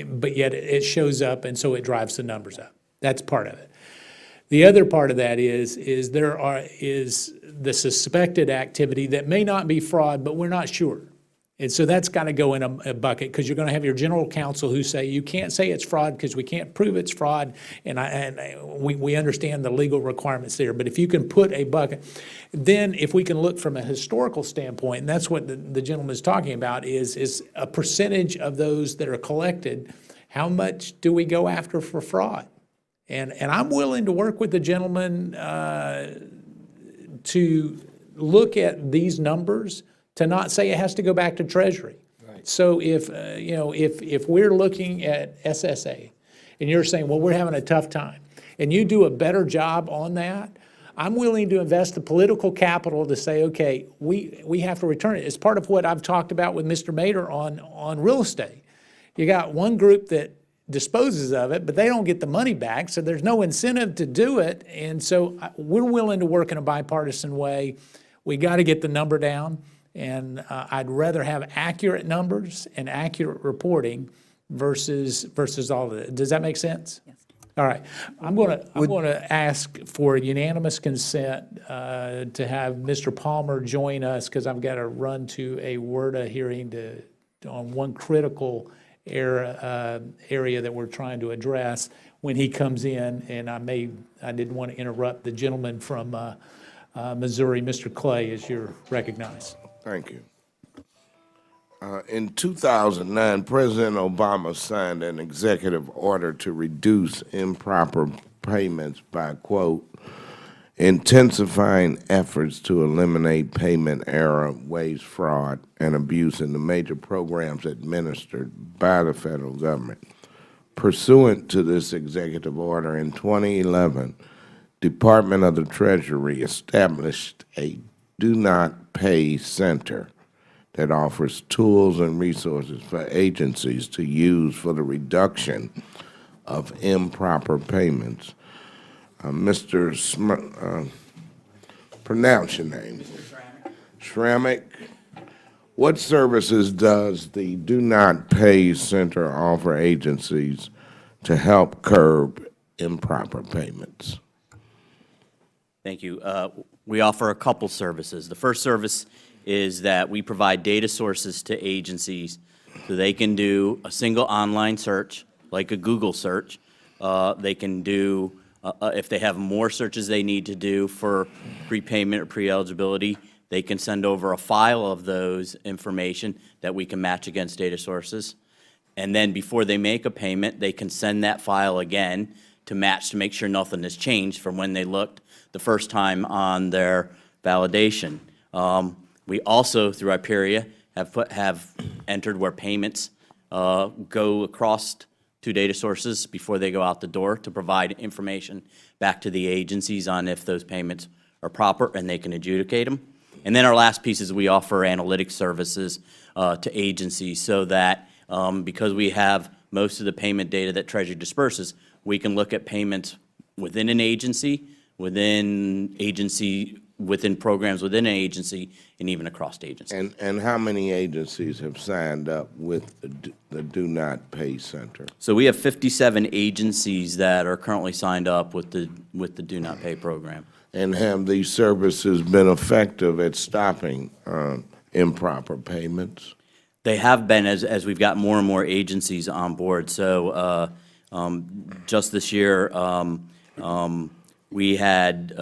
but yet it shows up, and so it drives the numbers up. That's part of it. The other part of that is the suspected activity that may not be fraud, but we're not sure. And so that's got to go in a bucket, because you're going to have your general counsel who say, you can't say it's fraud because we can't prove it's fraud, and we understand the legal requirements there. But if you can put a bucket, then if we can look from a historical standpoint, and that's what the gentleman is talking about, is a percentage of those that are collected, how much do we go after for fraud? And I'm willing to work with the gentleman to look at these numbers, to not say it has to go back to Treasury. Right. So if we're looking at SSA, and you're saying, well, we're having a tough time, and you do a better job on that, I'm willing to invest the political capital to say, okay, we have to return it. It's part of what I've talked about with Mr. Mader on real estate. You got one group that disposes of it, but they don't get the money back, so there's no incentive to do it. And so we're willing to work in a bipartisan way. We got to get the number down, and I'd rather have accurate numbers and accurate reporting versus all of it. Does that make sense? Yes. All right. I'm going to ask for unanimous consent to have Mr. Palmer join us, because I've got to run to a WRDA hearing on one critical area that we're trying to address when he comes in, and I didn't want to interrupt the gentleman from Missouri. Mr. Clay, as you're recognized. Thank you. In 2009, President Obama signed an executive order to reduce improper payments by, quote, intensifying efforts to eliminate payment error, waste, fraud, and abuse in the major programs administered by the federal government. Pursuant to this executive order, in 2011, Department of the Treasury established a Do Not Pay Center that offers tools and resources for agencies to use for the reduction of improper payments. Mr. Pronounce your name. Schrammick. What services does the Do Not Pay Center offer agencies to help curb improper payments? Thank you. We offer a couple services. The first service is that we provide data sources to agencies so they can do a single online search, like a Google search. They can do, if they have more searches they need to do for prepayment or pre-eligibility, they can send over a file of those information that we can match against data sources. And then before they make a payment, they can send that file again to match, to make sure nothing has changed from when they looked the first time on their validation. We also, through Iperia, have entered where payments go across two data sources before they go out the door, to provide information back to the agencies on if those payments are proper and they can adjudicate them. And then our last piece is we offer analytic services to agencies, so that because we have most of the payment data that Treasury disperses, we can look at payments within an agency, within programs within an agency, and even across agencies. And how many agencies have signed up with the Do Not Pay Center? So we have 57 agencies that are currently signed up with the Do Not Pay program. And have these services been effective at stopping improper payments? They have been, as we've got more and more agencies on board. So just this year, we had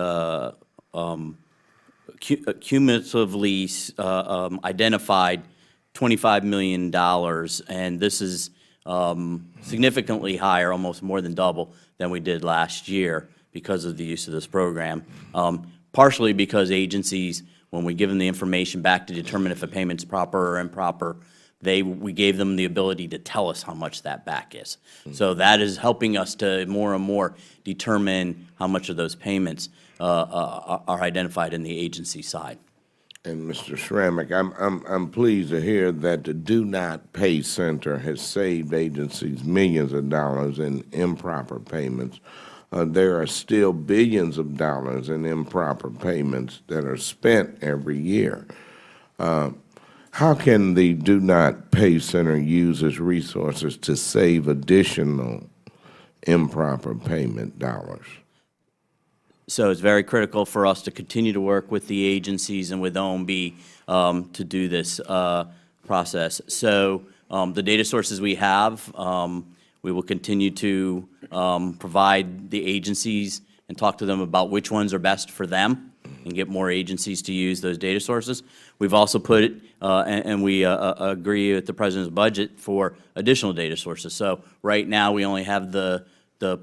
cumulatively identified $25 million, and this is significantly higher, almost more than double, than we did last year because of the use of this program. Partially because agencies, when we give them the information back to determine if a payment's proper or improper, we gave them the ability to tell us how much that back is. So that is helping us to more and more determine how much of those payments are identified in the agency side. And Mr. Schrammick, I'm pleased to hear that the Do Not Pay Center has saved agencies millions of dollars in improper payments. There are still billions of dollars in improper payments that are spent every year. How can the Do Not Pay Center use its resources to save additional improper payment dollars? So it's very critical for us to continue to work with the agencies and with OMB to do this process. So the data sources we have, we will continue to provide the agencies and talk to them about which ones are best for them and get more agencies to use those data sources. We've also put, and we agree with the President's budget for additional data sources. So right now, we only have the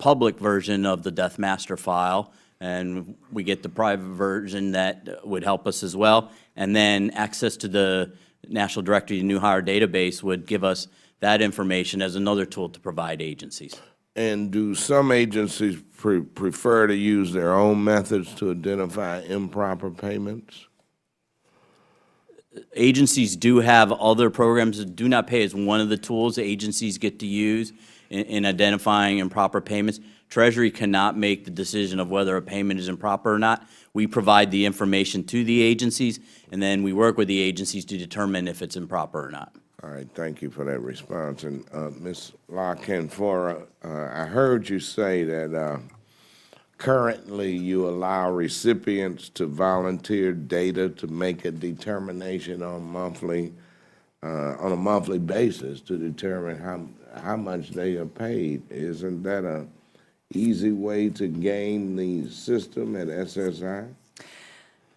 public version of the Death Master file, and we get the private version that would help us as well. And then access to the National Directory New Hire database would give us that information as another tool to provide agencies. And do some agencies prefer to use their own methods to identify improper payments? Agencies do have other programs. Do Not Pay is one of the tools agencies get to use in identifying improper payments. Treasury cannot make the decision of whether a payment is improper or not. We provide the information to the agencies, and then we work with the agencies to determine if it's improper or not. All right, thank you for that response. And Ms. LaCanfora, I heard you say that currently you allow recipients to volunteer data to make a determination on a monthly basis to determine how much they are paid. Isn't that an easy way to game the system at SSI?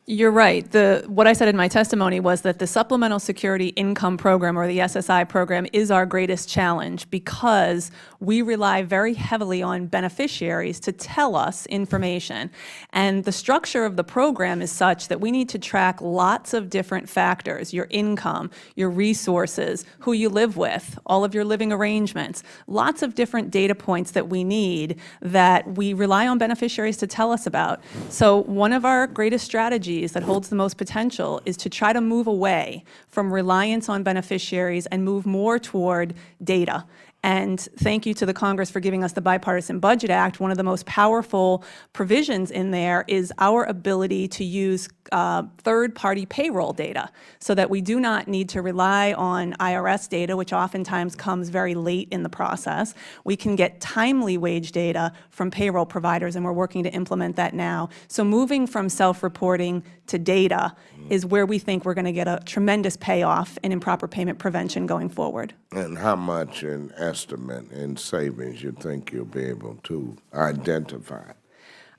You're right. What I said in my testimony was that the Supplemental Security Income Program, or the SSI program, is our greatest challenge because we rely very heavily on beneficiaries to tell us information. And the structure of the program is such that we need to track lots of different factors: your income, your resources, who you live with, all of your living arrangements, lots of different data points that we need that we rely on beneficiaries to tell us about. So one of our greatest strategies that holds the most potential is to try to move away from reliance on beneficiaries and move more toward data. And thank you to the Congress for giving us the Bipartisan Budget Act. One of the most powerful provisions in there is our ability to use third-party payroll data so that we do not need to rely on IRS data, which oftentimes comes very late in the process. We can get timely wage data from payroll providers, and we're working to implement that now. So moving from self-reporting to data is where we think we're going to get a tremendous payoff in improper payment prevention going forward. And how much in estimate in savings you think you'll be able to identify?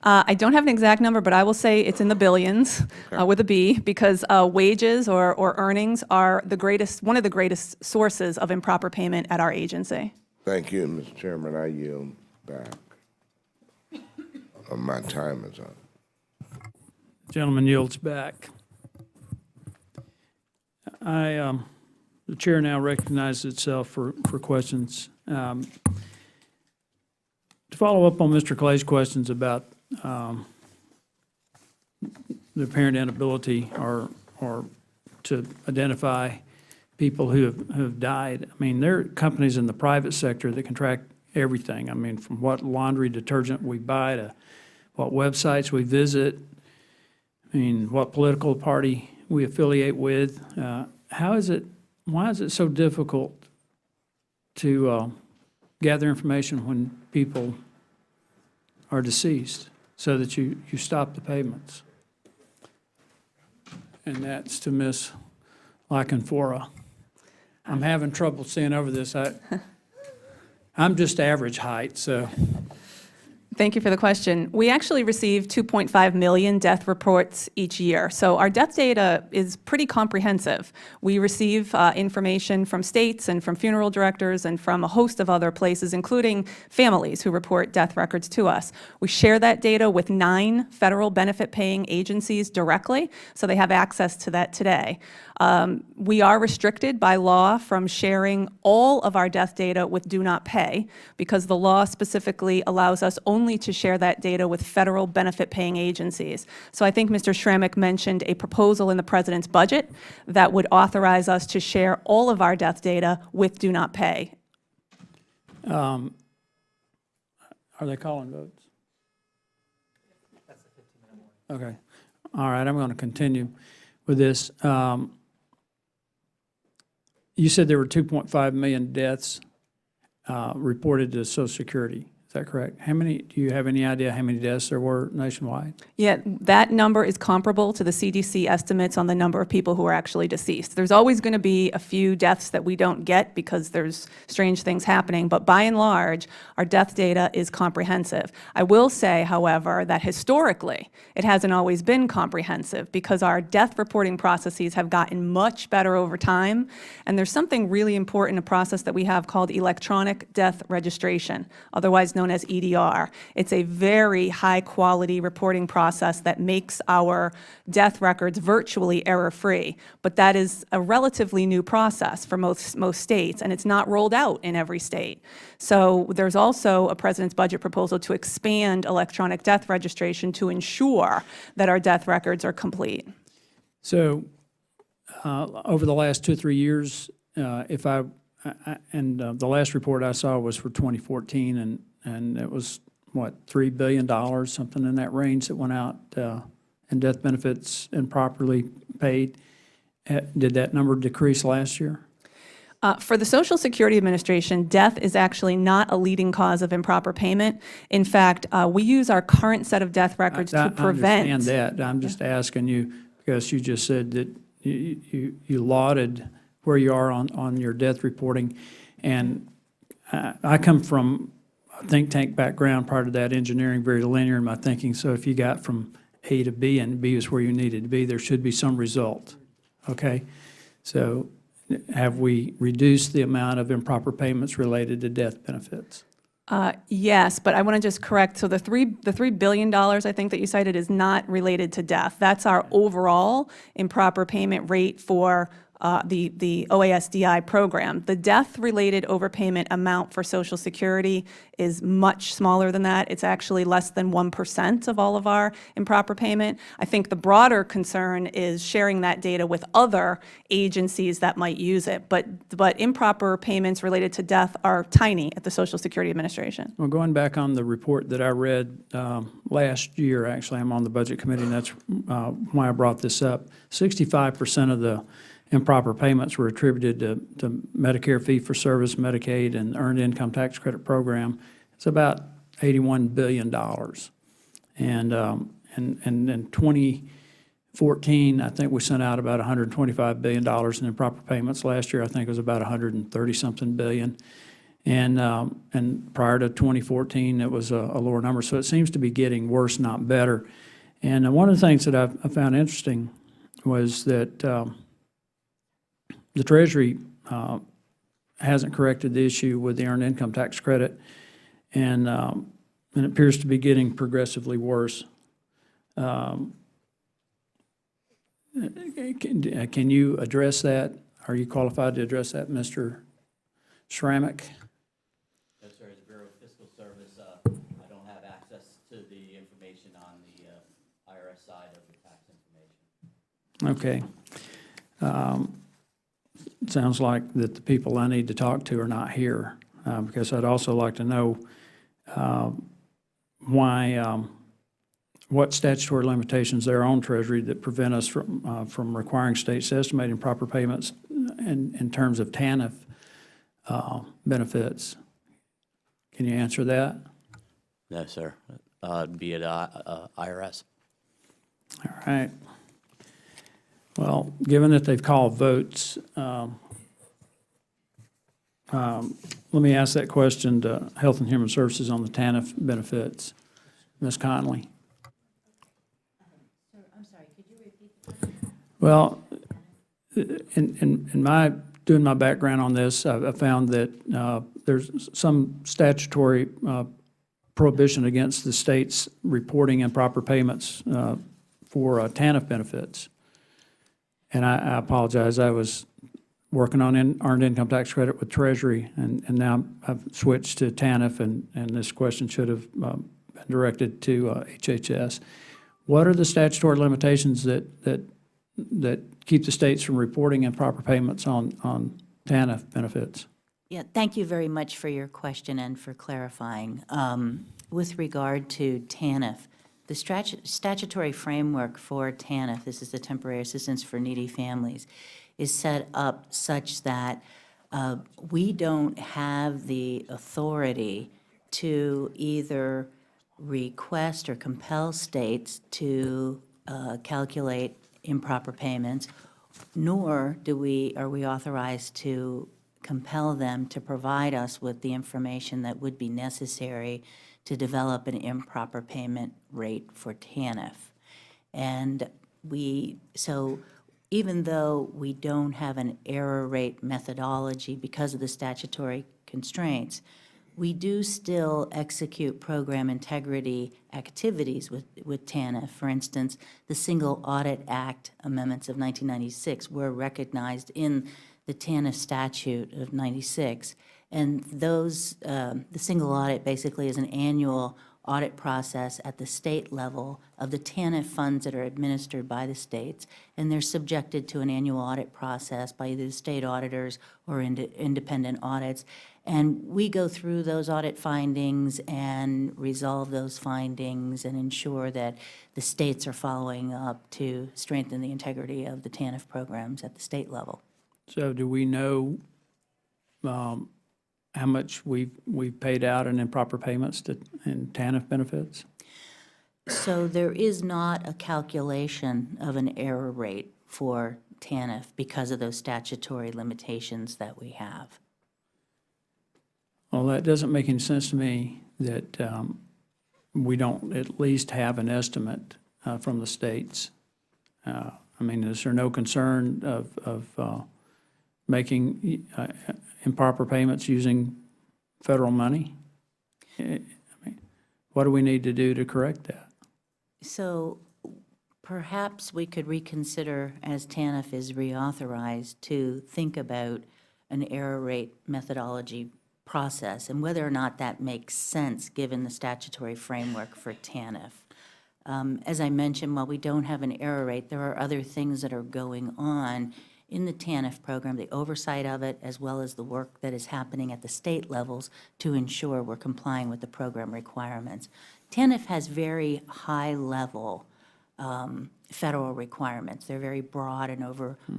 I don't have an exact number, but I will say it's in the billions with a B, because wages or earnings are one of the greatest sources of improper payment at our agency. Thank you, Mr. Chairman. I yield back. My time is up. Gentleman yields back. The chair now recognizes itself for questions. To follow up on Mr. Clay's questions about the apparent inability or to identify people who have died. I mean, there are companies in the private sector that can track everything. I mean, from what laundry detergent we buy to what websites we visit, I mean, what political party we affiliate with. Why is it so difficult to gather information when people are deceased so that you stop the payments? And that's to Ms. LaCanfora. I'm having trouble seeing over this. I'm just average height, so. Thank you for the question. We actually receive 2.5 million death reports each year, so our death data is pretty comprehensive. We receive information from states and from funeral directors and from a host of other places, including families who report death records to us. We share that data with 9 federal benefit-paying agencies directly, so they have access to that today. We are restricted by law from sharing all of our death data with Do Not Pay, because the law specifically allows us only to share that data with federal benefit-paying agencies. So I think Mr. Schrammick mentioned a proposal in the President's budget that would authorize us to share all of our death data with Do Not Pay. Are they calling votes? Okay. All right, I'm going to continue with this. You said there were 2.5 million deaths reported to Social Security. Is that correct? How many, do you have any idea how many deaths there were nationwide? Yeah, that number is comparable to the CDC estimates on the number of people who are actually deceased. There's always going to be a few deaths that we don't get because there's strange things happening, but by and large, our death data is comprehensive. I will say, however, that historically, it hasn't always been comprehensive because our death reporting processes have gotten much better over time, and there's something really important, a process that we have called electronic death registration, otherwise known as EDR. It's a very high-quality reporting process that makes our death records virtually error-free. But that is a relatively new process for most states, and it's not rolled out in every state. So there's also a President's budget proposal to expand electronic death registration to ensure that our death records are complete. So over the last 2 or 3 years, the last report I saw was for 2014, and it was, what, $3 billion, something in that range that went out in death benefits improperly paid. Did that number decrease last year? For the Social Security Administration, death is actually not a leading cause of improper payment. In fact, we use our current set of death records to prevent. I understand that. I'm just asking you, because you just said that you lauded where you are on your death reporting. And I come from a think tank background, part of that engineering, very linear in my thinking. So if you got from A to B and B is where you needed to be, there should be some result, okay? So have we reduced the amount of improper payments related to death benefits? Yes, but I want to just correct. So the $3 billion I think that you cited is not related to death. That's our overall improper payment rate for the OASDI program. The death-related overpayment amount for Social Security is much smaller than that. It's actually less than 1% of all of our improper payment. I think the broader concern is sharing that data with other agencies that might use it. But improper payments related to death are tiny at the Social Security Administration. Well, going back on the report that I read last year, actually, I'm on the Budget Committee, and that's why I brought this up. 65% of the improper payments were attributed to Medicare fee-for-service, Medicaid, and Earned Income Tax Credit Program. It's about $81 billion. And in 2014, I think we sent out about $125 billion in improper payments. Last year, I think it was about 130-something billion. And prior to 2014, it was a lower number. So it seems to be getting worse, not better. And one of the things that I found interesting was that the Treasury hasn't corrected the issue with the Earned Income Tax Credit, and it appears to be getting progressively worse. Can you address that? Are you qualified to address that, Mr. Schrammick? No, sir. As Bureau of Fiscal Service, I don't have access to the information on the IRS side of the tax information. Okay. It sounds like that the people I need to talk to are not here, because I'd also like to know what statutory limitations there are on Treasury that prevent us from requiring states to estimate improper payments in terms of TANF benefits. Can you answer that? No, sir. Be it IRS. All right. Well, given that they've called votes, let me ask that question to Health and Human Services on the TANF benefits. Ms. Conley? I'm sorry, could you repeat? Well, in my, doing my background on this, I found that there's some statutory prohibition against the states reporting improper payments for TANF benefits. And I apologize, I was working on earned income tax credit with Treasury, and now I've switched to TANF, and this question should have been directed to HHS. What are the statutory limitations that keep the states from reporting improper payments on TANF benefits? Yeah, thank you very much for your question and for clarifying. With regard to TANF, the statutory framework for TANF, this is the Temporary Assistance for Needy Families, is set up such that we don't have the authority to either request or compel states to calculate improper payments, nor are we authorized to compel them to provide us with the information that would be necessary to develop an improper payment rate for TANF. And so even though we don't have an error rate methodology because of the statutory constraints, we do still execute program integrity activities with TANF. For instance, the Single Audit Act amendments of 1996 were recognized in the TANF statute of 96. And those, the single audit basically is an annual audit process at the state level of the TANF funds that are administered by the states, and they're subjected to an annual audit process by either the state auditors or independent audits. And we go through those audit findings and resolve those findings and ensure that the states are following up to strengthen the integrity of the TANF programs at the state level. So do we know how much we've paid out in improper payments in TANF benefits? So there is not a calculation of an error rate for TANF because of those statutory limitations that we have. Well, that doesn't make any sense to me that we don't at least have an estimate from the states. I mean, is there no concern of making improper payments using federal money? I mean, what do we need to do to correct that? So perhaps we could reconsider, as TANF is reauthorized, to think about an error rate methodology process and whether or not that makes sense given the statutory framework for TANF. As I mentioned, while we don't have an error rate, there are other things that are going on in the TANF program, the oversight of it, as well as the work that is happening at the state levels to ensure we're complying with the program requirements. TANF has very high-level federal requirements. They're very broad and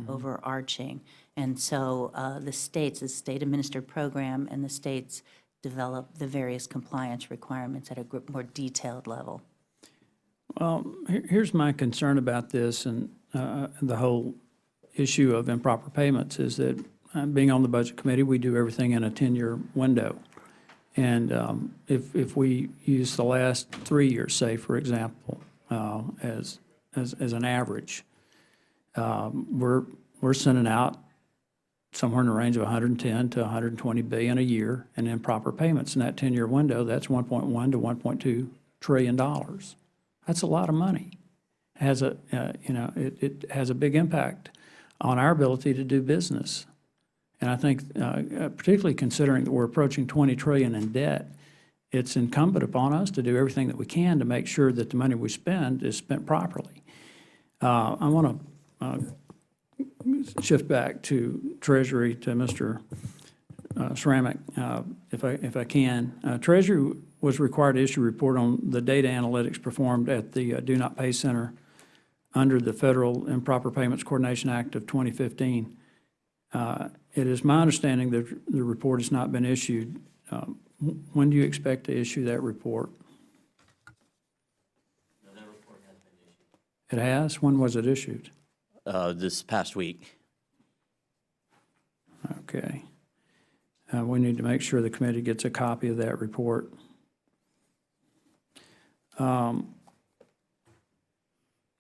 overarching. And so the state-administered program, and the states develop the various compliance requirements at a more detailed level. Well, here's my concern about this and the whole issue of improper payments is that being on the Budget Committee, we do everything in a 10-year window. And if we use the last 3 years, say, for example, as an average, we're sending out somewhere in the range of 110 to 120 billion a year in improper payments. In that 10-year window, that's 1.1 to 1.2 trillion dollars. That's a lot of money. It has it has a big impact on our ability to do business. And I think, particularly considering that we're approaching 20 trillion in debt, it's incumbent upon us to do everything that we can to make sure that the money we spend is spent properly. I want to shift back to Treasury, to Mr. Ceramic, if I can. Treasury was required to issue a report on the data analytics performed at the Do Not Pay Center under the Federal Improper Payments Coordination Act of 2015. It is my understanding that the report has not been issued. When do you expect to issue that report? No, that report has been issued. It has? When was it issued? This past week. Okay. We need to make sure the committee gets a copy of that report. Let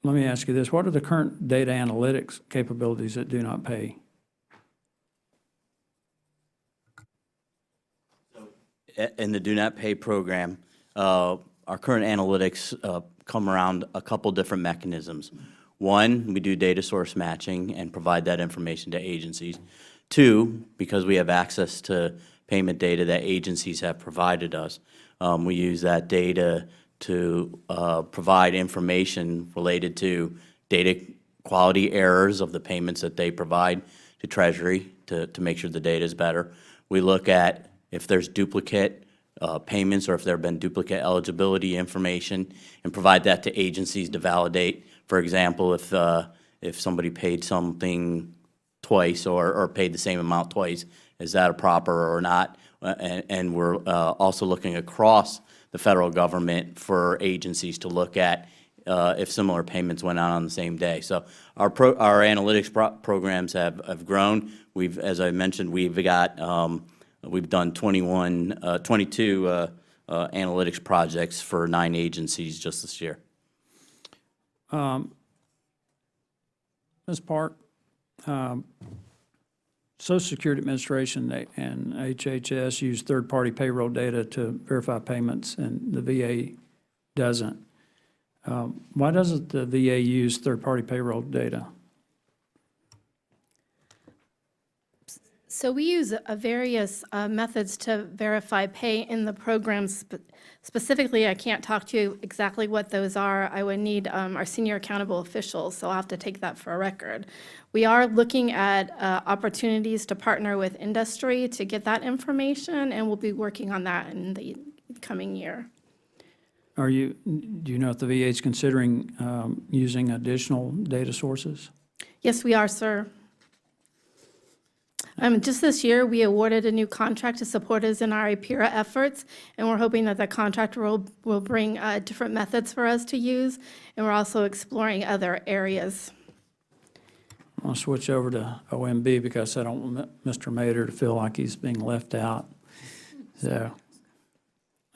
me ask you this. What are the current data analytics capabilities that do not pay? In the Do Not Pay program, our current analytics come around a couple different mechanisms. One, we do data source matching and provide that information to agencies. Two, because we have access to payment data that agencies have provided us, we use that data to provide information related to data quality errors of the payments that they provide to Treasury to make sure the data is better. We look at if there's duplicate payments or if there have been duplicate eligibility information and provide that to agencies to validate. For example, if somebody paid something twice or paid the same amount twice, is that a proper or not? And we're also looking across the federal government for agencies to look at if similar payments went out on the same day. So our analytics programs have grown. As I mentioned, we've done 22 analytics projects for 9 agencies just this year. Ms. Park, Social Security Administration and HHS use third-party payroll data to verify payments, and the VA doesn't. Why doesn't the VA use third-party payroll data? So we use various methods to verify pay in the program. Specifically, I can't talk to you exactly what those are. I would need our senior accountable officials, so I'll have to take that for a record. We are looking at opportunities to partner with industry to get that information, and we'll be working on that in the coming year. Do you know if the VA is considering using additional data sources? Yes, we are, sir. Just this year, we awarded a new contract to support us in our IPERA efforts, and we're hoping that that contract will bring different methods for us to use, and we're also exploring other areas. I'll switch over to OMB because I don't want Mr. Mader to feel like he's being left out. So,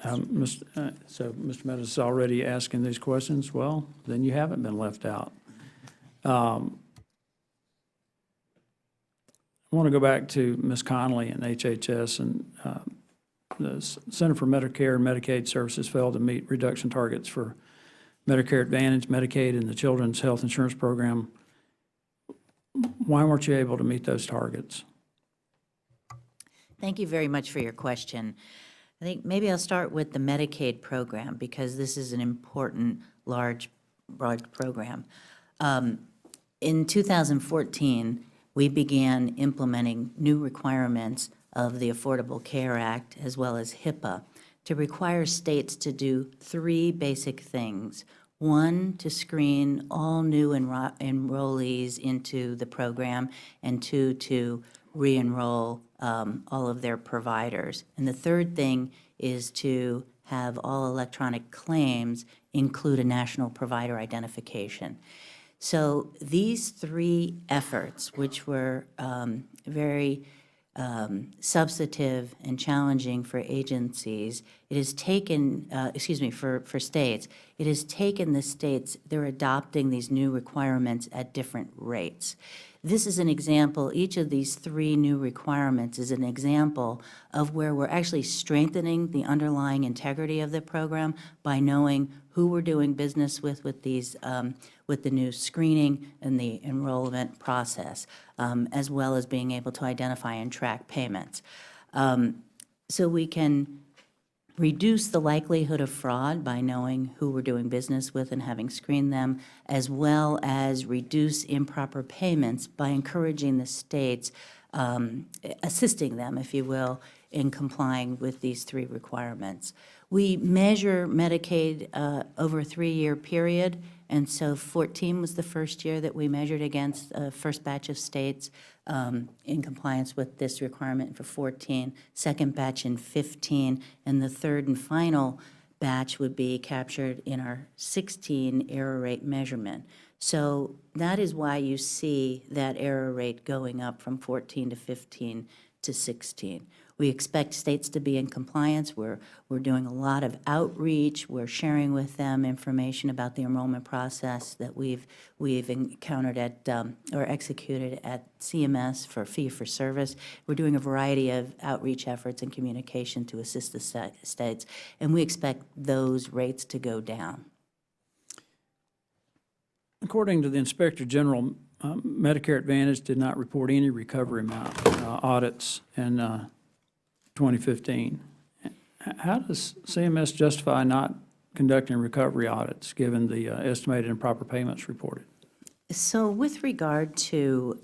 Mr. Mader is already asking these questions. Well, then you haven't been left out. I want to go back to Ms. Connolly and HHS, and the Center for Medicare and Medicaid Services failed to meet reduction targets for Medicare Advantage, Medicaid, and the Children's Health Insurance Program. Why weren't you able to meet those targets? Thank you very much for your question. I think maybe I'll start with the Medicaid program because this is an important, large, broad program. In 2014, we began implementing new requirements of the Affordable Care Act as well as HIPAA to require states to do 3 basic things. 1, to screen all new enrollees into the program, and 2, to re-enroll all of their providers. And the third thing is to have all electronic claims include a national provider identification. So these 3 efforts, which were very substantive and challenging for agencies, it has taken, for states, it has taken the states, they're adopting these new requirements at different rates. This is an example, each of these 3 new requirements is an example of where we're actually strengthening the underlying integrity of the program by knowing who we're doing business with these, with the new screening and the enrollment process, as well as being able to identify and track payments. So we can reduce the likelihood of fraud by knowing who we're doing business with and having screened them, as well as reduce improper payments by encouraging the states, assisting them, if you will, in complying with these 3 requirements. We measure Medicaid over a 3-year period, and so 14 was the first year that we measured against the first batch of states in compliance with this requirement for 14, second batch in 15, and the third and final batch would be captured in our 16 error rate measurement. So that is why you see that error rate going up from 14 to 15 to 16. We expect states to be in compliance. We're doing a lot of outreach. We're sharing with them information about the enrollment process that we've encountered at, or executed at CMS for fee-for-service. We're doing a variety of outreach efforts and communication to assist the states, and we expect those rates to go down. According to the Inspector General, Medicare Advantage did not report any recovery amount audits in 2015. How does CMS justify not conducting recovery audits, given the estimated improper payments reported? So with regard to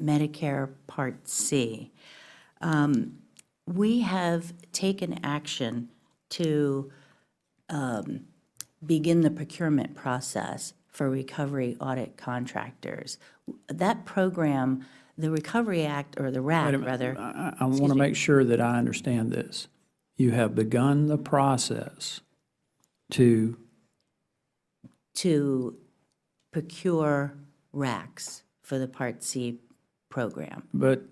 Medicare Part C, we have taken action to begin the procurement process for recovery audit contractors. That program, the Recovery Act, or the RAC, rather. I want to make sure that I understand this. You have begun the process to procure RACs for the Part C program. but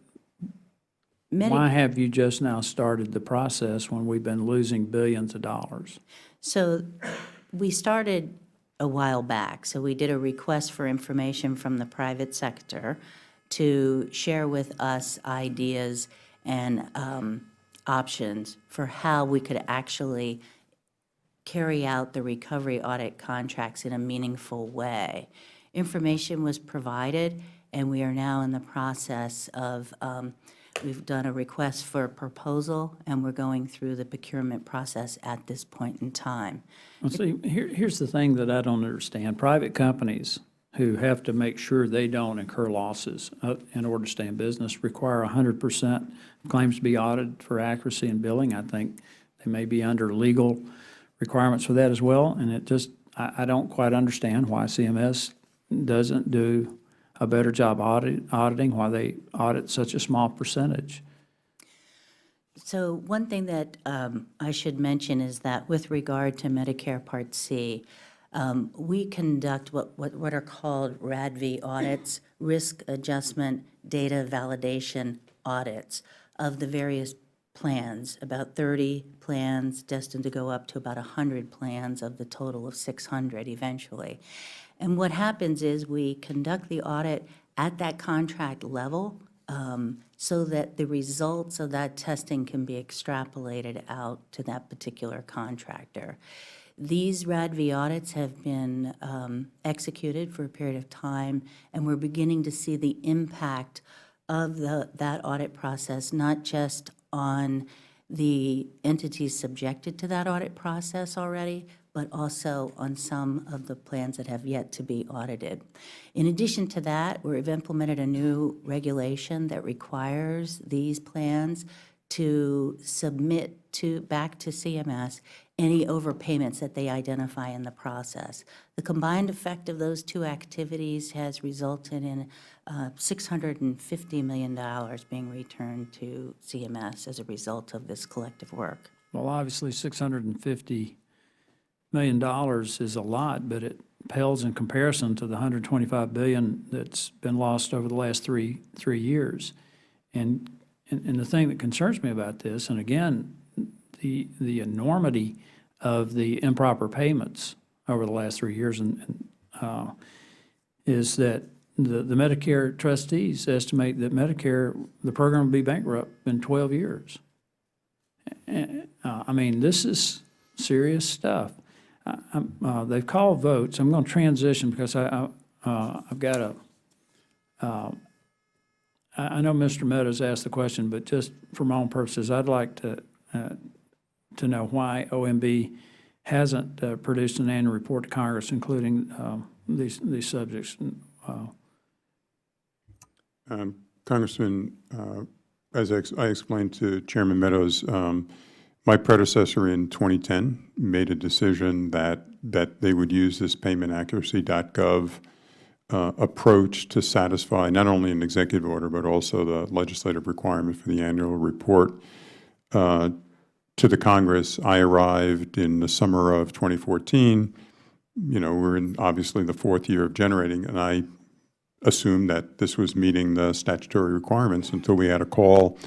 why have you just now started the process when we've been losing billions of dollars? So we started a while back. So we did a request for information from the private sector to share with us ideas and options for how we could actually carry out the recovery audit contracts in a meaningful way. Information was provided, and we are now in the process of, we've done a request for a proposal, and we're going through the procurement process at this point in time. Well, see, here's the thing that I don't understand. Private companies who have to make sure they don't incur losses in order to stay in business require 100% claims to be audited for accuracy and billing. I think they may be under legal requirements for that as well, and it just, I don't quite understand why CMS doesn't do a better job auditing, why they audit such a small percentage. So one thing that I should mention is that with regard to Medicare Part C, we conduct what are called RADV audits, risk adjustment data validation audits of the various plans, about 30 plans destined to go up to about 100 plans of the total of 600 eventually. And what happens is we conduct the audit at that contract level so that the results of that testing can be extrapolated out to that particular contractor. These RADV audits have been executed for a period of time, and we're beginning to see the impact of that audit process, not just on the entities subjected to that audit process already, but also on some of the plans that have yet to be audited. In addition to that, we've implemented a new regulation that requires these plans to submit back to CMS any overpayments that they identify in the process. The combined effect of those two activities has resulted in $650 million being returned to CMS as a result of this collective work. Well, obviously, $650 million is a lot, but it pales in comparison to the $125 billion that's been lost over the last three years. And the thing that concerns me about this, and again, the enormity of the improper payments over the last 3 years, is that the Medicare trustees estimate that Medicare, the program will be bankrupt in 12 years. I mean, this is serious stuff. They've called votes. I'm going to transition because I've got a, I know Mr. Meadows asked the question, but just for my own purposes, I'd like to know why OMB hasn't produced an annual report to Congress, including these subjects. Congressman, as I explained to Chairman Meadows, my predecessor in 2010 made a decision that they would use this payment.accuracy.gov approach to satisfy not only an executive order, but also the legislative requirement for the annual report to the Congress. I arrived in the summer of 2014. You know, we're in obviously the fourth year of generating, and I assumed that this was meeting the statutory requirements until we had a call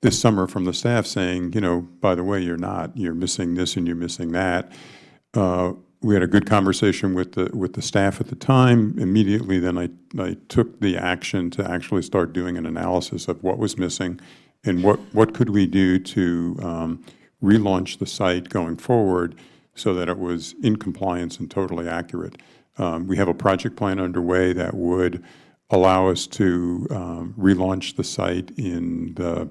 this summer from the staff saying, you know, by the way, you're missing this and you're missing that. We had a good conversation with the staff at the time. Immediately then I took the action to actually start doing an analysis of what was missing and what could we do to relaunch the site going forward so that it was in compliance and totally accurate. We have a project plan underway that would allow us to relaunch the site in the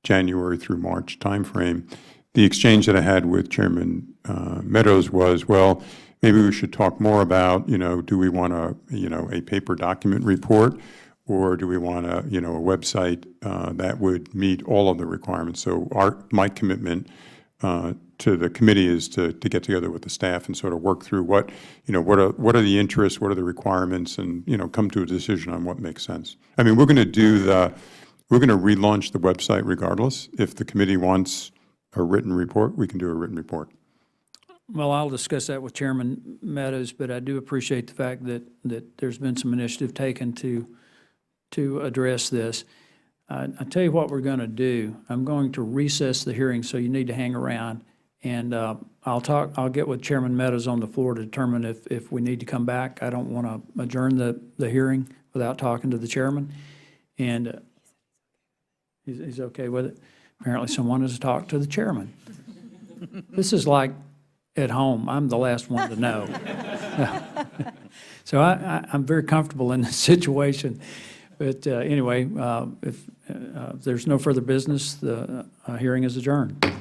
January through March timeframe. The exchange that I had with Chairman Meadows was, well, maybe we should talk more about, you know, do we want a paper document report, or do we want a website that would meet all of the requirements? So my commitment to the committee is to get together with the staff and sort of work through what are the interests, what are the requirements, and, you know, come to a decision on what makes sense. I mean, we're going to relaunch the website regardless. If the committee wants a written report, we can do a written report. Well, I'll discuss that with Chairman Meadows, but I do appreciate the fact that there's been some initiative taken to address this. I tell you what we're going to do. I'm going to recess the hearing, so you need to hang around. And I'll get with Chairman Meadows on the floor to determine if we need to come back. I don't want to adjourn the hearing without talking to the chairman. And he's okay with it. Apparently someone has talked to the chairman. This is like at home. I'm the last one to know. So I'm very comfortable in this situation. But anyway, if there's no further business, the hearing is adjourned.